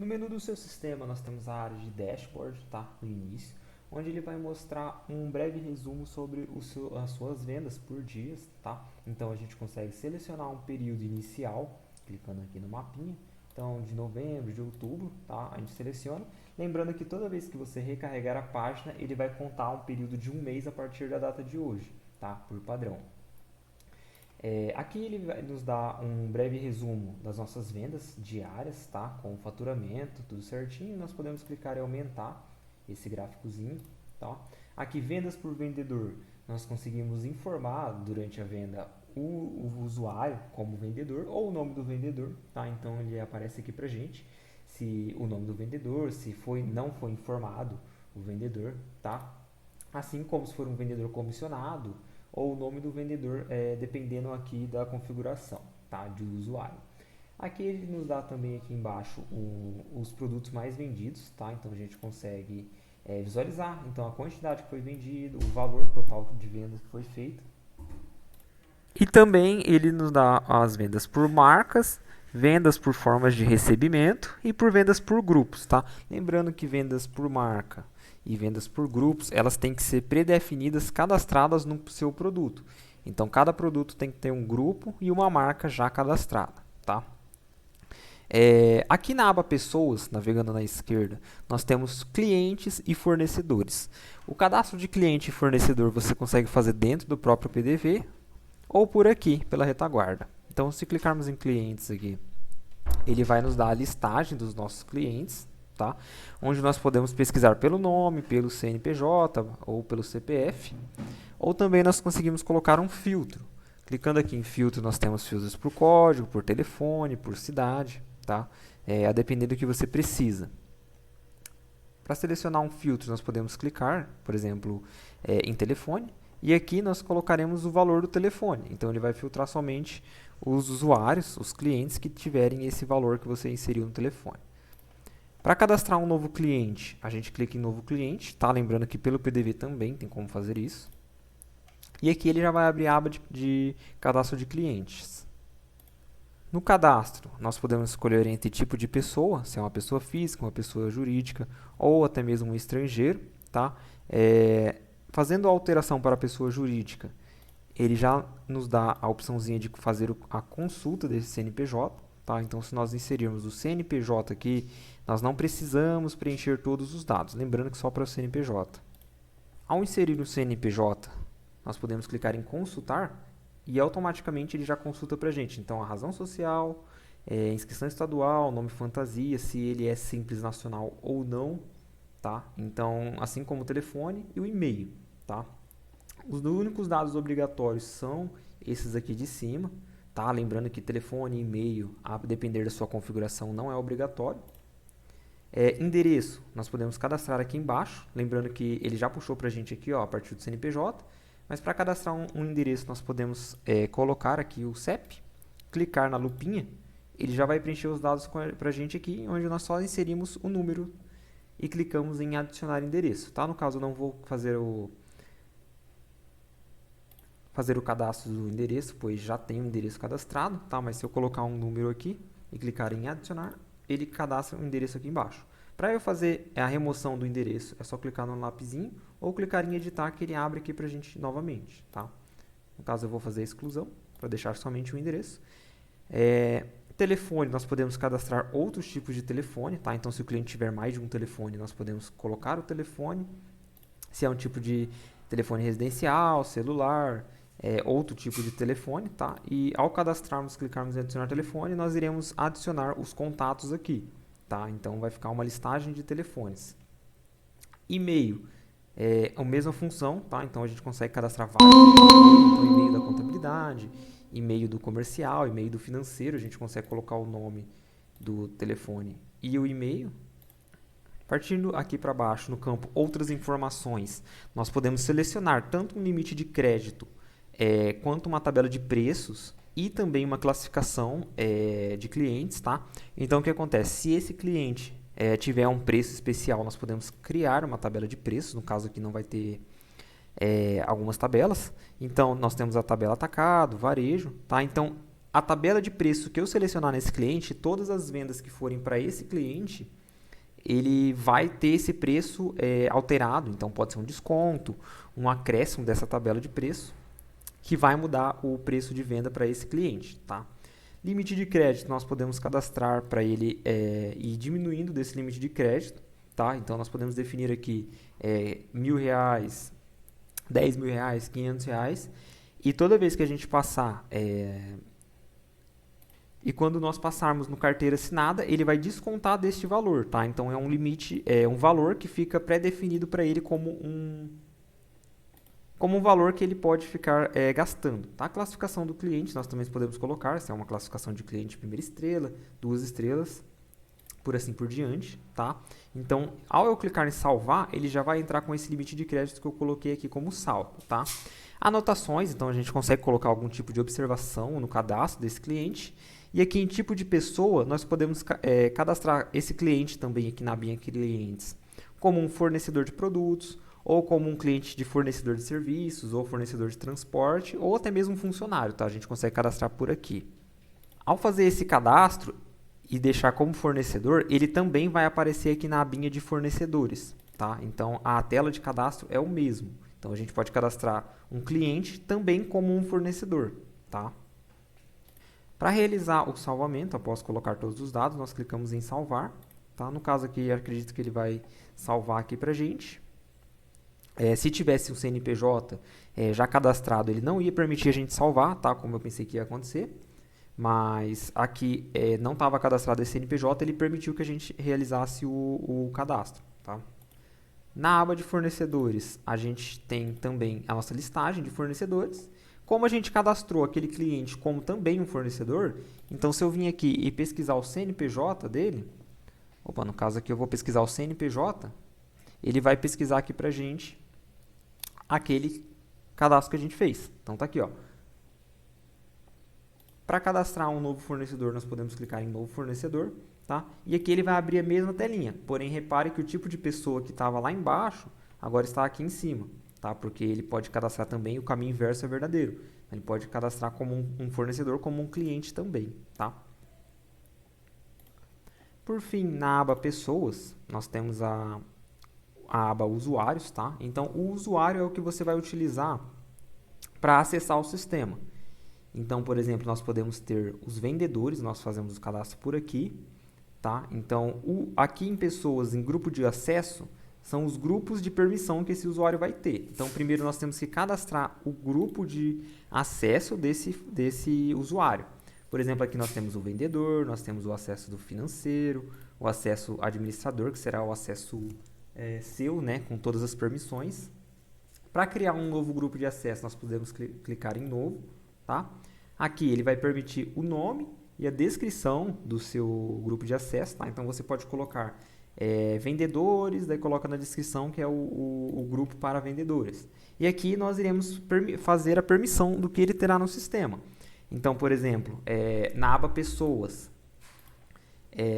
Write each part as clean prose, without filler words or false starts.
No menu do seu sistema, nós temos a área de dashboard, tá? No início, onde ele vai mostrar um breve resumo sobre as suas vendas por dias, tá? Então, a gente consegue selecionar um período inicial, clicando aqui no mapinha. Então, de novembro, de outubro, tá? A gente seleciona. Lembrando que toda vez que você recarregar a página, ele vai contar um período de um mês a partir da data de hoje, tá? Por padrão. Aqui ele vai nos dar um breve resumo das nossas vendas diárias, tá? Com o faturamento, tudo certinho. Nós podemos clicar em aumentar esse gráficozinho, tá? Aqui, vendas por vendedor. Nós conseguimos informar durante a venda o usuário como vendedor ou o nome do vendedor, tá? Então, ele aparece aqui pra gente. Se o nome do vendedor, se não foi informado o vendedor, tá? Assim como se for um vendedor comissionado, ou o nome do vendedor, dependendo aqui da configuração, tá, de usuário. Aqui ele nos dá também aqui embaixo os produtos mais vendidos, tá? Então a gente consegue visualizar então a quantidade que foi vendida, o valor total de vendas que foi feito. E também ele nos dá as vendas por marcas, vendas por formas de recebimento e por vendas por grupos, tá? Lembrando que vendas por marca e vendas por grupos, elas têm que ser predefinidas, cadastradas no seu produto. Então, cada produto tem que ter um grupo e uma marca já cadastrada, tá? Aqui na aba Pessoas, navegando na esquerda, nós temos clientes e fornecedores. O cadastro de cliente e fornecedor você consegue fazer dentro do próprio PDV ou por aqui, pela retaguarda. Então, se clicarmos em clientes aqui, ele vai nos dar a listagem dos nossos clientes, tá? Onde nós podemos pesquisar pelo nome, pelo CNPJ ou pelo CPF. Ou também nós conseguimos colocar um filtro. Clicando aqui em filtro, nós temos filtros por código, por telefone, por cidade, tá? A depender do que você precisa. Para selecionar um filtro, nós podemos clicar, por exemplo, em telefone. E aqui nós colocaremos o valor do telefone. Então, ele vai filtrar somente os usuários, os clientes que tiverem esse valor que você inseriu no telefone. Para cadastrar um novo cliente, a gente clica em novo cliente, tá? Lembrando que pelo PDV também tem como fazer isso. E aqui ele já vai abrir a aba de cadastro de clientes. No cadastro, nós podemos escolher entre tipo de pessoa, se é uma pessoa física, uma pessoa jurídica ou até mesmo um estrangeiro, tá? Fazendo a alteração para a pessoa jurídica, ele já nos dá a opçãozinha de fazer a consulta desse CNPJ. Tá? Então, se nós inserirmos o CNPJ aqui, nós não precisamos preencher todos os dados. Lembrando que só para o CNPJ. Ao inserir o CNPJ, nós podemos clicar em consultar e automaticamente ele já consulta para a gente. Então, a razão social, inscrição estadual, nome fantasia, se ele é simples nacional ou não. Tá? Então, assim como o telefone e o e-mail. Tá? Os únicos dados obrigatórios são esses aqui de cima. Tá? Lembrando que telefone e e-mail, a depender da sua configuração, não é obrigatório. Endereço, nós podemos cadastrar aqui embaixo. Lembrando que ele já puxou para a gente aqui, ó, a partir do CNPJ. Mas para cadastrar um endereço, nós podemos colocar aqui o CEP, clicar na lupinha. Ele já vai preencher os dados para a gente aqui, onde nós só inserimos o número e clicamos em adicionar endereço. Tá? No caso, eu não vou fazer o cadastro do endereço, pois já tem um endereço cadastrado, tá? Mas se eu colocar um número aqui e clicar em adicionar, ele cadastra um endereço aqui embaixo. Para eu fazer a remoção do endereço, é só clicar no lapisinho ou clicar em editar, que ele abre aqui para a gente novamente, tá? No caso, eu vou fazer a exclusão para deixar somente o endereço. Telefone, nós podemos cadastrar outros tipos de telefone, tá? Então, se o cliente tiver mais de um telefone, nós podemos colocar o telefone. Se é um tipo de telefone residencial, celular, outro tipo de telefone, tá? E ao cadastrarmos, clicarmos em adicionar telefone, nós iremos adicionar os contatos aqui, tá? Então, vai ficar uma listagem de telefones. E-mail, a mesma função, tá? Então, a gente consegue cadastrar vários e-mails, então, e-mail da contabilidade, e-mail do comercial, e-mail do financeiro, a gente consegue colocar o nome do telefone e o e-mail. Partindo aqui para baixo, no campo Outras informações, nós podemos selecionar tanto um limite de crédito quanto uma tabela de preços e também uma classificação de clientes. Tá? Então, o que acontece? Se esse cliente tiver um preço especial, nós podemos criar uma tabela de preços. No caso aqui não vai ter algumas tabelas. Então, nós temos a tabela atacado, varejo. Tá? Então, a tabela de preço que eu selecionar nesse cliente, todas as vendas que forem para esse cliente, ele vai ter esse preço alterado. Então, pode ser um desconto, um acréscimo dessa tabela de preço, que vai mudar o preço de venda para esse cliente. Tá? Limite de crédito, nós podemos cadastrar para ele ir diminuindo desse limite de crédito. Tá? Então, nós podemos definir aqui R$1.000, R$10.000, R$500. E toda vez que a gente passar... E quando nós passarmos no carteira assinada, ele vai descontar deste valor, tá? Então é um limite, um valor que fica pré-definido para ele como um valor que ele pode ficar gastando. Tá? A classificação do cliente nós também podemos colocar, se é uma classificação de cliente primeira estrela, 2 estrelas, por assim por diante, tá? Então, ao eu clicar em salvar, ele já vai entrar com esse limite de crédito que eu coloquei aqui como saldo, tá? Anotações, então a gente consegue colocar algum tipo de observação no cadastro desse cliente. E aqui em tipo de pessoa, nós podemos cadastrar esse cliente também aqui na abinha clientes como um fornecedor de produtos, ou como um cliente de fornecedor de serviços, ou fornecedor de transporte, ou até mesmo um funcionário, tá? A gente consegue cadastrar por aqui. Ao fazer esse cadastro e deixar como fornecedor, ele também vai aparecer aqui na abinha de fornecedores, tá? Então, a tela de cadastro é o mesmo. Então, a gente pode cadastrar um cliente também como um fornecedor, tá? Para realizar o salvamento, após colocar todos os dados, nós clicamos em salvar. Tá? No caso aqui, acredito que ele vai salvar aqui para a gente. Se tivesse um CNPJ já cadastrado, ele não ia permitir a gente salvar, tá? Como eu pensei que ia acontecer. Mas aqui não estava cadastrado esse CNPJ, ele permitiu que a gente realizasse o cadastro. Tá? Na aba de fornecedores, a gente tem também a nossa listagem de fornecedores. Como a gente cadastrou aquele cliente como também um fornecedor, então se eu vim aqui e pesquisar o CNPJ dele, no caso aqui eu vou pesquisar o CNPJ, ele vai pesquisar aqui para a gente aquele cadastro que a gente fez. Então tá aqui, ó. Para cadastrar um novo fornecedor, nós podemos clicar em novo fornecedor, tá? E aqui ele vai abrir a mesma telinha, porém repare que o tipo de pessoa que estava lá embaixo, agora está aqui em cima. Tá? Porque ele pode cadastrar também, o caminho inverso é verdadeiro. Ele pode cadastrar como um fornecedor, como um cliente também. Tá? Por fim, na aba pessoas, nós temos a aba usuários. Tá? Então, o usuário é o que você vai utilizar para acessar o sistema. Então, por exemplo, nós podemos ter os vendedores, nós fazemos o cadastro por aqui. Tá? Então, aqui em pessoas, em grupo de acesso, são os grupos de permissão que esse usuário vai ter. Então, primeiro nós temos que cadastrar o grupo de acesso desse usuário. Por exemplo, aqui nós temos o vendedor, nós temos o acesso do financeiro, o acesso administrador, que será o acesso seu, né, com todas as permissões. Para criar um novo grupo de acesso, nós podemos clicar em novo. Tá? Aqui ele vai permitir o nome e a descrição do seu grupo de acesso. Tá? Então, você pode colocar vendedores, daí coloca na descrição que é o grupo para vendedores. E aqui nós iremos fazer a permissão do que ele terá no sistema. Então, por exemplo, na aba pessoas,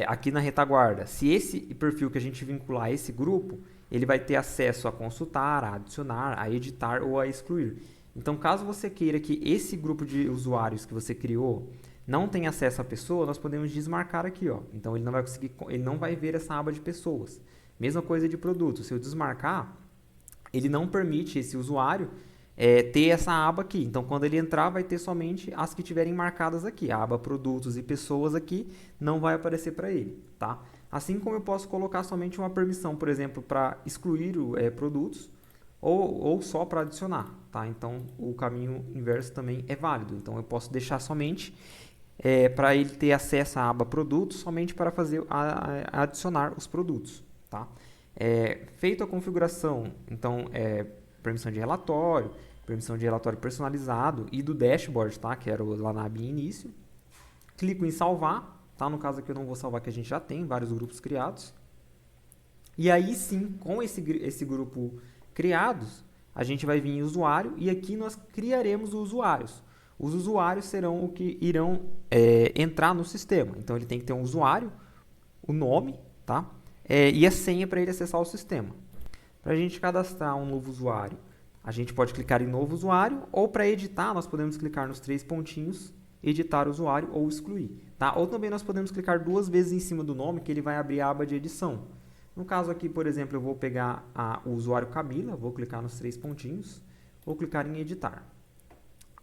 aqui na retaguarda, se esse perfil que a gente vincular a esse grupo, ele vai ter acesso a consultar, a adicionar, a editar ou a excluir. Então, caso você queira que esse grupo de usuários que você criou não tem acesso à pessoa, nós podemos desmarcar aqui, ó. Então ele não vai conseguir, ele não vai ver essa aba de pessoas. Mesma coisa de produto. Se eu desmarcar, ele não permite esse usuário ter essa aba aqui. Então quando ele entrar, vai ter somente as que tiverem marcadas aqui. A aba produtos e pessoas aqui não vai aparecer para ele, tá? Assim como eu posso colocar somente uma permissão, por exemplo, para excluir produtos ou só para adicionar, tá? Então o caminho inverso também é válido. Então eu posso deixar somente para ele ter acesso à aba produtos somente para fazer adicionar os produtos. Tá? Feito a configuração, então permissão de relatório personalizado e do dashboard, tá? Que era lá na abinha início. Clico em salvar, tá? No caso aqui eu não vou salvar, que a gente já tem vários grupos criados. E aí sim, com esse grupo criados, a gente vai vir em usuário e aqui nós criaremos os usuários. Os usuários serão o que irão entrar no sistema. Então, ele tem que ter um usuário, o nome, tá? E a senha para ele acessar o sistema. Para a gente cadastrar um novo usuário, a gente pode clicar em novo usuário ou para editar, nós podemos clicar nos 3 pontinhos, editar usuário ou excluir. Tá? Ou também nós podemos clicar 2 vezes em cima do nome, que ele vai abrir a aba de edição. No caso aqui, por exemplo, eu vou pegar o usuário Camila, vou clicar nos 3 pontinhos, vou clicar em editar.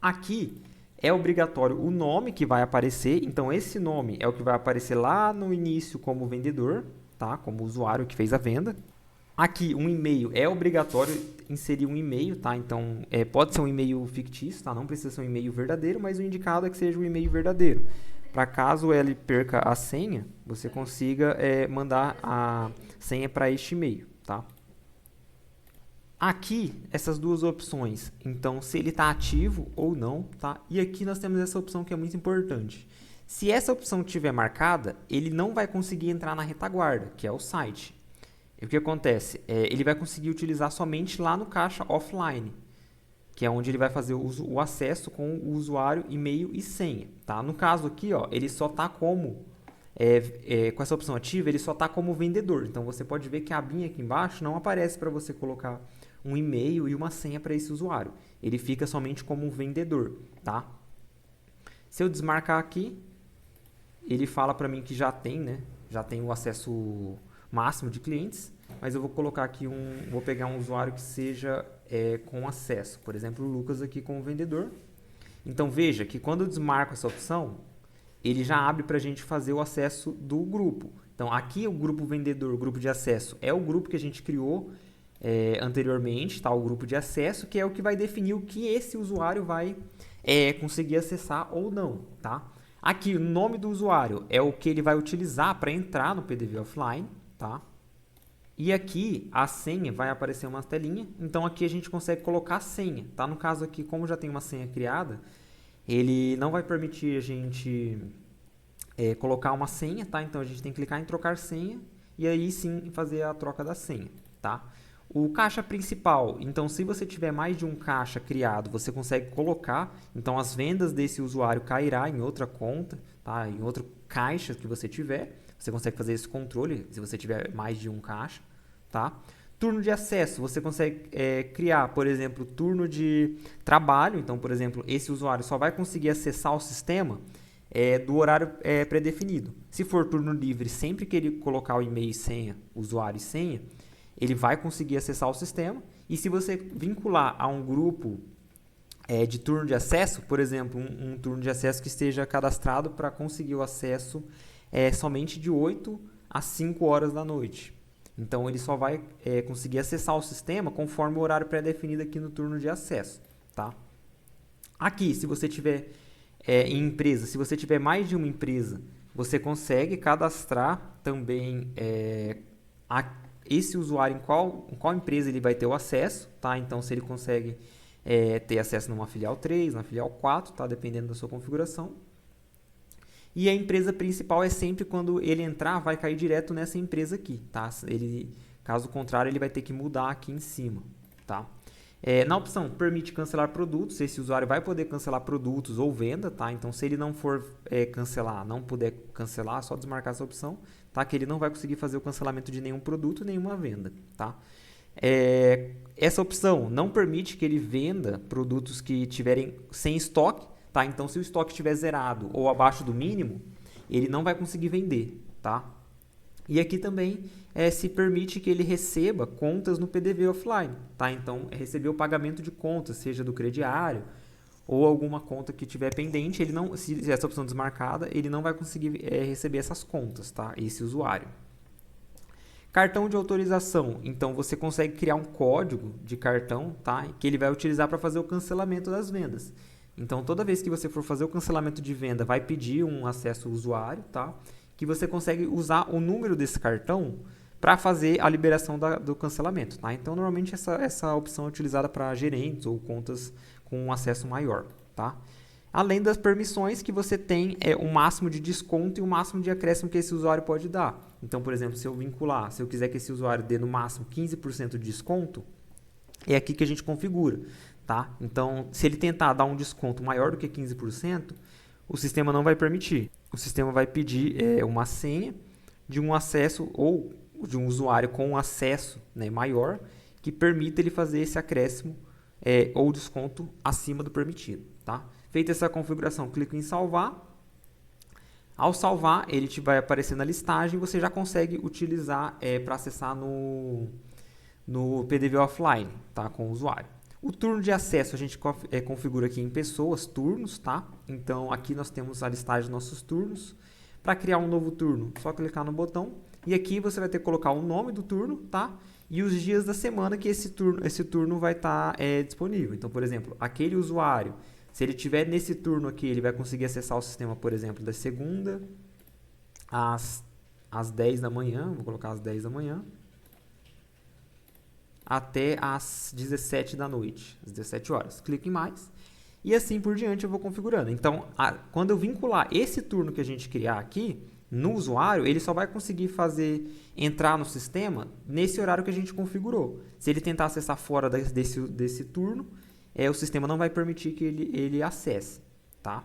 Aqui é obrigatório o nome que vai aparecer, então esse nome é o que vai aparecer lá no início como vendedor, tá? Como usuário que fez a venda. Aqui, um e-mail, é obrigatório inserir um e-mail, tá? Então, pode ser um e-mail fictício, tá? Não precisa ser um e-mail verdadeiro, mas o indicado é que seja um e-mail verdadeiro. Para caso ele perca a senha, você consiga mandar a senha para este e-mail, tá? Aqui, essas duas opções, então, se ele está ativo ou não, tá? E aqui nós temos essa opção que é muito importante. Se essa opção estiver marcada, ele não vai conseguir entrar na retaguarda, que é o site. E o que acontece? Ele vai conseguir utilizar somente lá no caixa offline, que é onde ele vai fazer o acesso com o usuário, e-mail e senha. Tá? No caso aqui, ó, ele só está como, com essa opção ativa, ele só está como vendedor. Então, você pode ver que a abinha aqui embaixo não aparece para você colocar um e-mail e uma senha para esse usuário. Ele fica somente como um vendedor. Tá? Se eu desmarcar aqui, ele fala para mim que já tem, né? Já tem o acesso máximo de clientes, mas eu vou colocar aqui vou pegar um usuário que seja com acesso, por exemplo, o Lucas aqui como vendedor. Então veja que quando eu desmarco essa opção, ele já abre para a gente fazer o acesso do grupo. Então aqui o grupo vendedor, o grupo de acesso, é o grupo que a gente criou anteriormente, tá? O grupo de acesso, que é o que vai definir o que esse usuário vai conseguir acessar ou não, tá? Aqui o nome do usuário é o que ele vai utilizar para entrar no PDV Offline, tá? E aqui a senha vai aparecer uma telinha, então aqui a gente consegue colocar a senha, tá? No caso aqui, como já tem uma senha criada, ele não vai permitir a gente colocar uma senha, tá? Então a gente tem que clicar em trocar senha e aí sim fazer a troca da senha, tá? O caixa principal, então se você tiver mais de um caixa criado, você consegue colocar, então as vendas desse usuário cairá em outra conta, tá? Em outro caixa que você tiver. Você consegue fazer esse controle se você tiver mais de um caixa, tá? Turno de acesso, você consegue criar, por exemplo, turno de trabalho. Então, por exemplo, esse usuário só vai conseguir acessar o sistema do horário pré-definido. Se for turno livre, sempre que ele colocar o e-mail e senha, usuário e senha, ele vai conseguir acessar o sistema. E se você vincular a um grupo de turno de acesso, por exemplo, um turno de acesso que esteja cadastrado para conseguir o acesso somente de 8 às 5 horas da noite. Então, ele só vai conseguir acessar o sistema conforme o horário pré-definido aqui no turno de acesso. Tá? Aqui, se você tiver em empresa, se você tiver mais de uma empresa, você consegue cadastrar também esse usuário em qual empresa ele vai ter o acesso. Tá? Então, se ele consegue ter acesso numa filial 3, na filial 4, tá? Dependendo da sua configuração. E a empresa principal é sempre quando ele entrar, vai cair direto nessa empresa aqui, tá? Caso contrário, ele vai ter que mudar aqui em cima, tá? Na opção permite cancelar produtos, esse usuário vai poder cancelar produtos ou venda, tá? Então, se ele não for cancelar, não puder cancelar, é só desmarcar essa opção, tá? Que ele não vai conseguir fazer o cancelamento de nenhum produto, nenhuma venda, tá? Essa opção não permite que ele venda produtos que tiverem sem estoque. Tá? Então, se o estoque estiver zerado ou abaixo do mínimo, ele não vai conseguir vender. Tá? E aqui também se permite que ele receba contas no PDV Offline. Tá? Então, receber o pagamento de contas, seja do crediário ou alguma conta que tiver pendente, ele não, se essa opção desmarcada, ele não vai conseguir receber essas contas, tá? Esse usuário. Cartão de autorização. Então, você consegue criar um código de cartão, tá? Que ele vai utilizar para fazer o cancelamento das vendas. Então, toda vez que você for fazer o cancelamento de venda, vai pedir um acesso ao usuário, tá? Que você consegue usar o número desse cartão para fazer a liberação do cancelamento. Tá? Então, normalmente, essa opção é utilizada para gerentes ou contas com um acesso maior. Tá? Além das permissões que você tem, o máximo de desconto e o máximo de acréscimo que esse usuário pode dar. Então, por exemplo, se eu quiser que esse usuário dê no máximo 15% de desconto, é aqui que a gente configura. Tá? Então, se ele tentar dar um desconto maior do que 15%, o sistema não vai permitir. O sistema vai pedir uma senha de um acesso ou de um usuário com um acesso, né, maior, que permita ele fazer esse acréscimo ou desconto acima do permitido. Tá? Feita essa configuração, clico em salvar. Ao salvar, ele vai aparecer na listagem e você já consegue utilizar para acessar no PDV offline, tá, com o usuário. O turno de acesso a gente configura aqui em pessoas, turnos, tá? Então aqui nós temos a listagem dos nossos turnos. Para criar um novo turno, só clicar no botão e aqui você vai ter que colocar o nome do turno, tá? E os dias da semana que esse turno vai estar disponível. Então, por exemplo, aquele usuário, se ele estiver nesse turno aqui, ele vai conseguir acessar o sistema, por exemplo, da segunda às 10 da manhã, vou colocar às 10 da manhã, até às 17 da noite, às 17 horas. Clique em mais e assim por diante eu vou configurando. Então, quando eu vincular esse turno que a gente criar aqui no usuário, ele só vai conseguir entrar no sistema nesse horário que a gente configurou. Se ele tentar acessar fora desse turno, o sistema não vai permitir que ele acesse, tá?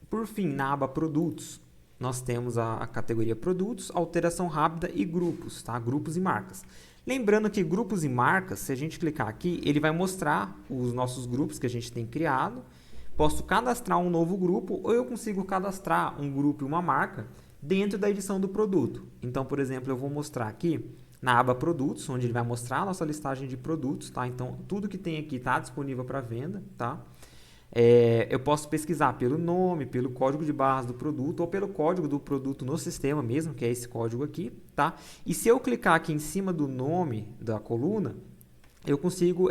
Por fim, na aba Produtos, nós temos a categoria Produtos, Alteração Rápida e Grupos, tá? Grupos e Marcas. Lembrando que grupos e marcas, se a gente clicar aqui, ele vai mostrar os nossos grupos que a gente tem criado. Posso cadastrar um novo grupo ou eu consigo cadastrar um grupo e uma marca dentro da edição do produto. Então, por exemplo, eu vou mostrar aqui na aba Produtos, onde ele vai mostrar a nossa listagem de produtos, tá? Então, tudo que tem aqui está disponível para venda, tá? Eu posso pesquisar pelo nome, pelo código de barras do produto ou pelo código do produto no sistema mesmo, que é esse código aqui, tá? E se eu clicar aqui em cima do nome da coluna, eu consigo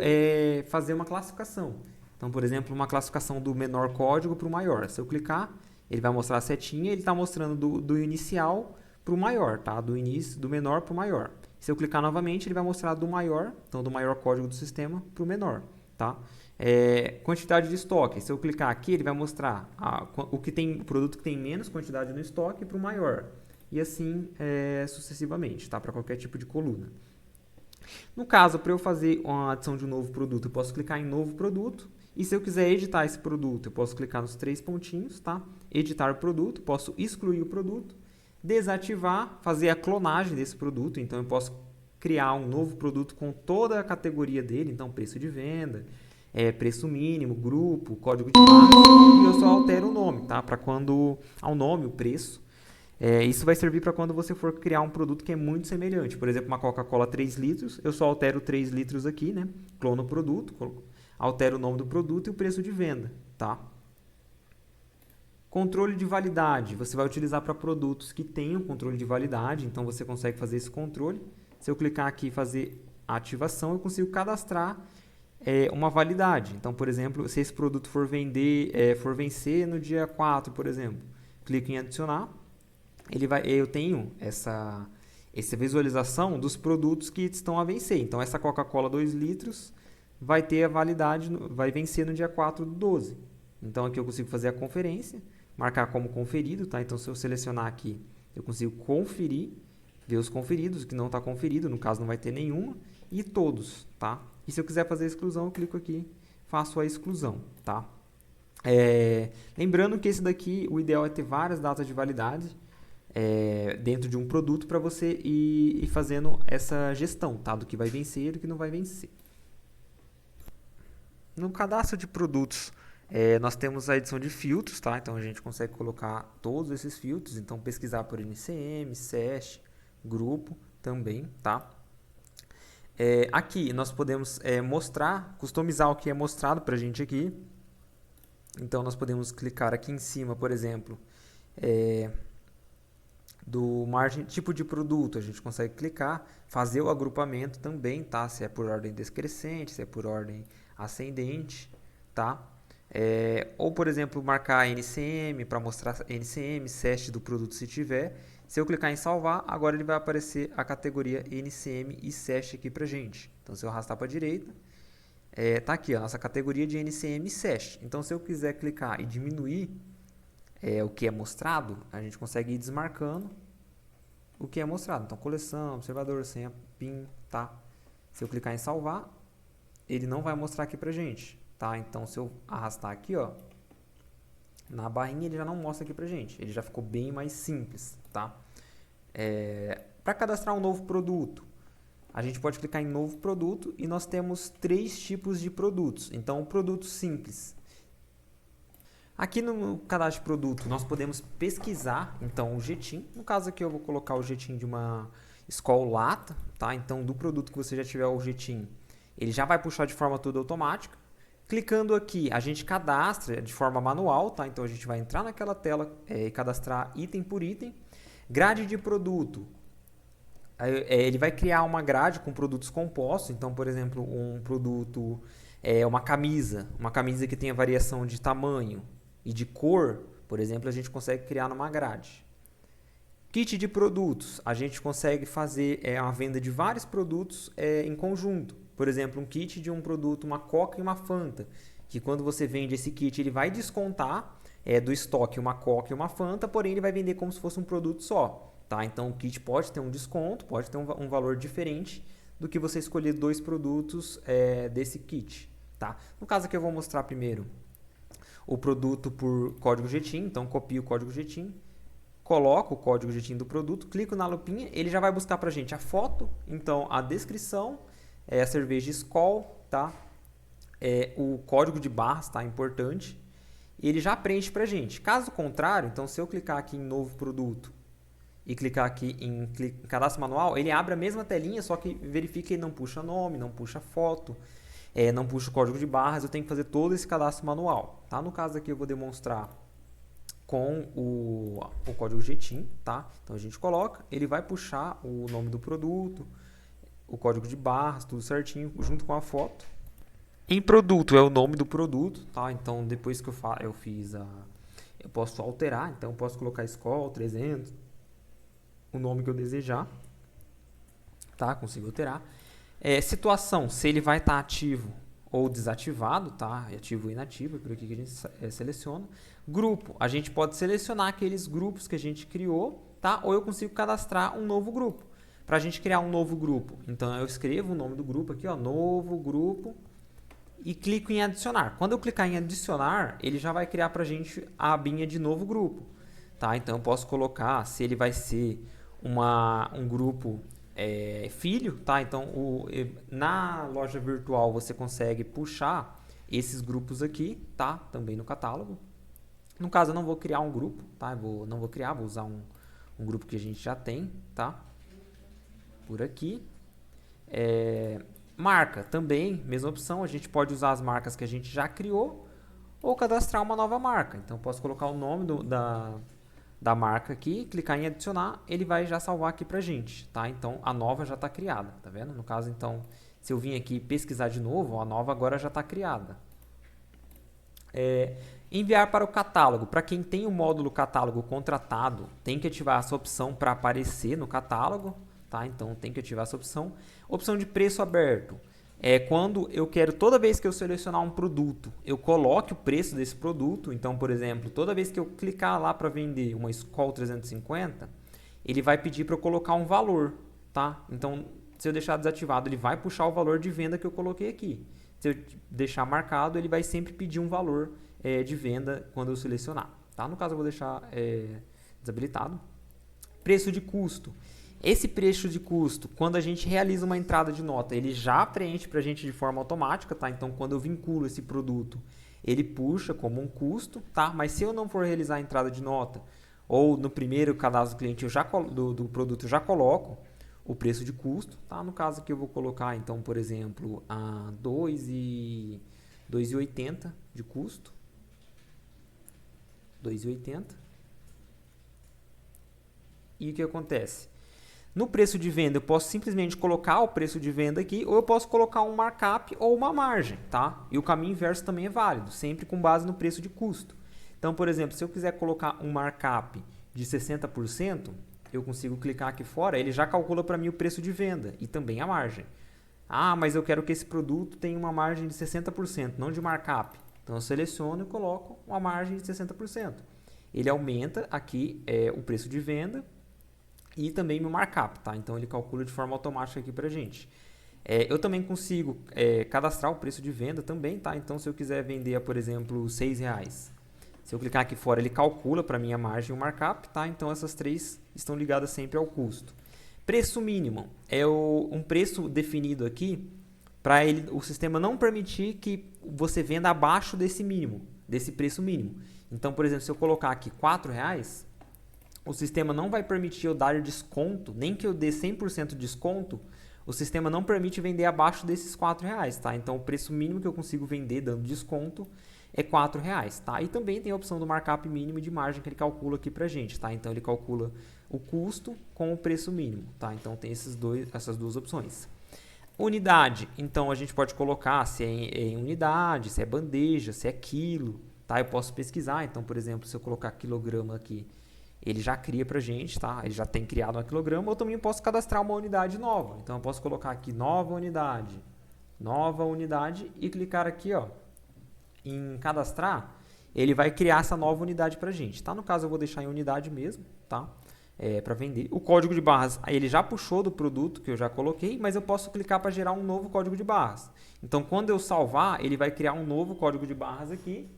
fazer uma classificação. Então, por exemplo, uma classificação do menor código para o maior. Se eu clicar, ele vai mostrar a setinha, ele está mostrando do inicial para o maior, tá? Do menor para o maior. Se eu clicar novamente, ele vai mostrar do maior, então do maior código do sistema para o menor, tá? Quantidade de estoque. Se eu clicar aqui, ele vai mostrar o produto que tem menos quantidade no estoque para o maior. E assim sucessivamente, tá? Para qualquer tipo de coluna. No caso, para eu fazer uma adição de um novo produto, eu posso clicar em novo produto. E se eu quiser editar esse produto, eu posso clicar nos 3 pontinhos, tá? Editar o produto, posso excluir o produto, desativar, fazer a clonagem desse produto. Então, eu posso criar um novo produto com toda a categoria dele, então preço de venda, preço mínimo, grupo, código de barras, e eu só altero o nome, tá? Para quando ao nome, o preço. Isso vai servir para quando você for criar um produto que é muito semelhante. Por exemplo, uma Coca-Cola 3 litros, eu só altero 3 litros aqui, né? Clono o produto, altero o nome do produto e o preço de venda, tá? Controle de validade, você vai utilizar para produtos que tenham controle de validade, então você consegue fazer esse controle. Se eu clicar aqui e fazer a ativação, eu consigo cadastrar uma validade. Então, por exemplo, se esse produto for vencer no dia 4, por exemplo, clico em adicionar, eu tenho essa visualização dos produtos que estão a vencer. Então, essa Coca-Cola 2 litros vai ter a validade, vai vencer no dia 4 do 12. Então, aqui eu consigo fazer a conferência, marcar como conferido, tá? Então, se eu selecionar aqui, eu consigo conferir, ver os conferidos, que não está conferido, no caso não vai ter nenhuma, e todos, tá? E se eu quiser fazer a exclusão, eu clico aqui, faço a exclusão, tá? Lembrando que esse daqui, o ideal é ter várias datas de validade dentro de um produto para você ir fazendo essa gestão, tá? Do que vai vencer e do que não vai vencer. No cadastro de produtos, nós temos a edição de filtros, tá? Então a gente consegue colocar todos esses filtros, então pesquisar por NCM, SESH, grupo também, tá? Aqui nós podemos customizar o que é mostrado para a gente aqui. Então nós podemos clicar aqui em cima, por exemplo, do margem tipo de produto, a gente consegue clicar, fazer o agrupamento também, tá? Se é por ordem descrescente, se é por ordem ascendente, tá? Ou, por exemplo, marcar NCM para mostrar NCM, SESH do produto se tiver. Se eu clicar em salvar, agora ele vai aparecer a categoria NCM e SESH aqui pra gente. Então, se eu arrastar para a direita, tá aqui a nossa categoria de NCM e SESH. Então, se eu quiser clicar e diminuir o que é mostrado, a gente consegue ir desmarcando o que é mostrado. Então, coleção, observador, senha, PIN, tá? Se eu clicar em salvar, ele não vai mostrar aqui pra gente, tá? Então, se eu arrastar aqui, ó, na barrinha ele já não mostra aqui pra gente. Ele já ficou bem mais simples, tá? Para cadastrar um novo produto, a gente pode clicar em novo produto e nós temos 3 tipos de produtos. Então, o produto simples, Aqui no cadastro de produto, nós podemos pesquisar, então, o GTIN. No caso aqui, eu vou colocar o GTIN de uma Skol Lata, tá? Então, do produto que você já tiver o GTIN, ele já vai puxar de forma toda automática. Clicando aqui, a gente cadastra de forma manual, tá? Então, a gente vai entrar naquela tela e cadastrar item por item. Grade de produto. Ele vai criar uma grade com produtos compostos. Então, por exemplo, um produto, uma camisa que tem a variação de tamanho e de cor, por exemplo, a gente consegue criar numa grade. Kit de produtos, a gente consegue fazer uma venda de vários produtos em conjunto. Por exemplo, um kit de um produto, uma Coca e uma Fanta, que quando você vende esse kit, ele vai descontar do estoque uma Coca e uma Fanta, porém ele vai vender como se fosse um produto só. Tá? Então o kit pode ter um desconto, pode ter um valor diferente do que você escolher 2 produtos desse kit. Tá? No caso aqui eu vou mostrar primeiro o produto por código GTIN, então copio o código GTIN, coloco o código GTIN do produto, clico na lupinha, ele já vai buscar para a gente a foto, então a descrição, a cerveja Skol, tá? O código de barras, tá? Importante, e ele já preenche para a gente. Caso contrário, então se eu clicar aqui em novo produto e clicar aqui em cadastro manual, ele abre a mesma telinha, só que verifica que ele não puxa nome, não puxa foto, não puxa o código de barras, eu tenho que fazer todo esse cadastro manual. Tá? No caso aqui eu vou demonstrar com o código GTIN, tá? Então a gente coloca, ele vai puxar o nome do produto, o código de barras, tudo certinho, junto com a foto. Em produto é o nome do produto, tá? Então depois que eu fiz eu posso alterar, então eu posso colocar Skol 300, o nome que eu desejar, tá? Consigo alterar. Situação, se ele vai estar ativo ou desativado, tá? Ativo ou inativo, por aqui que a gente seleciona. Grupo, a gente pode selecionar aqueles grupos que a gente criou, tá? Ou eu consigo cadastrar um novo grupo. Para a gente criar um novo grupo, então eu escrevo o nome do grupo aqui, ó, novo grupo, e clico em adicionar. Quando eu clicar em adicionar, ele já vai criar para a gente a abinha de novo grupo, tá? Então eu posso colocar se ele vai ser um grupo filho, tá? Então na loja virtual você consegue puxar esses grupos aqui, tá? Também no catálogo. No caso eu não vou criar um grupo, tá? Não vou criar, vou usar um grupo que a gente já tem, tá? Por aqui. Marca também, mesma opção, a gente pode usar as marcas que a gente já criou ou cadastrar uma nova marca. Então eu posso colocar o nome da marca aqui, clicar em adicionar, ele vai já salvar aqui pra gente, tá? Então a nova já está criada, tá vendo? No caso, então, se eu vim aqui pesquisar de novo, a nova agora já está criada. Enviar para o catálogo. Para quem tem o módulo catálogo contratado, tem que ativar essa opção para aparecer no catálogo, tá? Então tem que ativar essa opção. Opção de preço aberto. Quando eu quero, toda vez que eu selecionar um produto, eu coloque o preço desse produto. Então, por exemplo, toda vez que eu clicar lá para vender uma Skol 350, ele vai pedir para eu colocar um valor, tá? Então, se eu deixar desativado, ele vai puxar o valor de venda que eu coloquei aqui. Se eu deixar marcado, ele vai sempre pedir um valor de venda quando eu selecionar, tá? No caso, eu vou deixar desabilitado. Preço de custo. Esse preço de custo, quando a gente realiza uma entrada de nota, ele já preenche para a gente de forma automática, tá? Então, quando eu vinculo esse produto, ele puxa como um custo, tá? Mas se eu não for realizar a entrada de nota, ou no primeiro cadastro do cliente do produto eu já coloco o preço de custo, tá? No caso aqui eu vou colocar, então, por exemplo, a 2,80 de custo. 2,80. E o que acontece? No preço de venda, eu posso simplesmente colocar o preço de venda aqui, ou eu posso colocar um markup ou uma margem, tá? E o caminho inverso também é válido, sempre com base no preço de custo. Então, por exemplo, se eu quiser colocar um markup de 60%, eu consigo clicar aqui fora, ele já calcula para mim o preço de venda e também a margem. Ah, mas eu quero que esse produto tenha uma margem de 60%, não de markup. Então, eu seleciono e coloco uma margem de 60%. Ele aumenta aqui o preço de venda e também meu markup, tá? Então ele calcula de forma automática aqui pra gente. Eu também consigo cadastrar o preço de venda também, tá? Então se eu quiser vender, por exemplo, R$6, se eu clicar aqui fora, ele calcula para mim a margem e o markup, tá? Então essas três estão ligadas sempre ao custo. Preço mínimo é um preço definido aqui para o sistema não permitir que você venda abaixo desse mínimo, desse preço mínimo. Então, por exemplo, se eu colocar aqui R$4, o sistema não vai permitir eu dar desconto, nem que eu dê 100% de desconto, o sistema não permite vender abaixo desses R$4, tá? Então, o preço mínimo que eu consigo vender dando desconto é R$4, tá? E também tem a opção do markup mínimo de margem que ele calcula aqui pra gente, tá? Então, ele calcula o custo com o preço mínimo, tá? Então, tem essas duas opções. Unidade, então a gente pode colocar se é em unidade, se é bandeja, se é quilo, tá? Eu posso pesquisar, então, por exemplo, se eu colocar quilograma aqui, ele já cria pra gente, tá? Ele já tem criado um quilograma, ou também posso cadastrar uma unidade nova. Então, eu posso colocar aqui nova unidade e clicar aqui, ó, em cadastrar, ele vai criar essa nova unidade pra gente, tá? No caso, eu vou deixar em unidade mesmo, tá? Para vender. O código de barras, ele já puxou do produto que eu já coloquei, mas eu posso clicar para gerar um novo código de barras. Então, quando eu salvar, ele vai criar um novo código de barras aqui,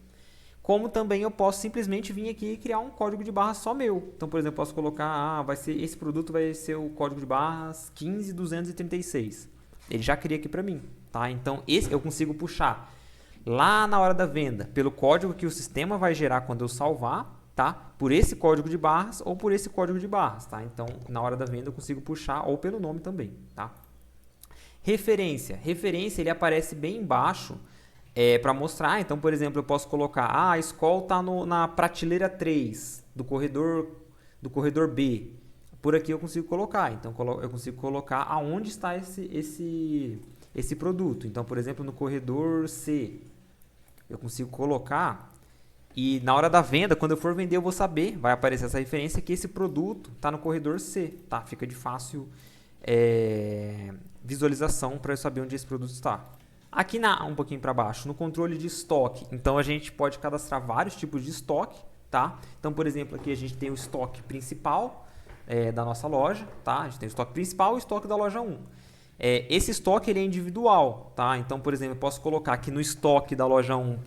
como também eu posso simplesmente vir aqui e criar um código de barras só meu. Então, por exemplo, eu posso colocar, esse produto vai ser o código de barras 15236. Ele já cria aqui para mim, tá? Então, esse eu consigo puxar lá na hora da venda, pelo código que o sistema vai gerar quando eu salvar, tá? Por esse código de barras ou por esse código de barras, tá? Então, na hora da venda eu consigo puxar ou pelo nome também, tá? Referência. Referência, ele aparece bem embaixo para mostrar. Então, por exemplo, eu posso colocar, a Skol está na prateleira 3 do corredor B. Por aqui eu consigo colocar. Então, eu consigo colocar aonde está esse produto. Então, por exemplo, no corredor C, eu consigo colocar. E na hora da venda, quando eu for vender, eu vou saber, vai aparecer essa referência que esse produto está no corredor C, tá? Fica de fácil visualização para eu saber onde esse produto está. Aqui um pouquinho para baixo, no controle de estoque, então a gente pode cadastrar vários tipos de estoque, tá? Então, por exemplo, aqui a gente tem o estoque principal da nossa loja, tá? A gente tem o estoque principal e o estoque da loja 1. Esse estoque ele é individual, tá? Então, por exemplo, eu posso colocar que no estoque da loja 1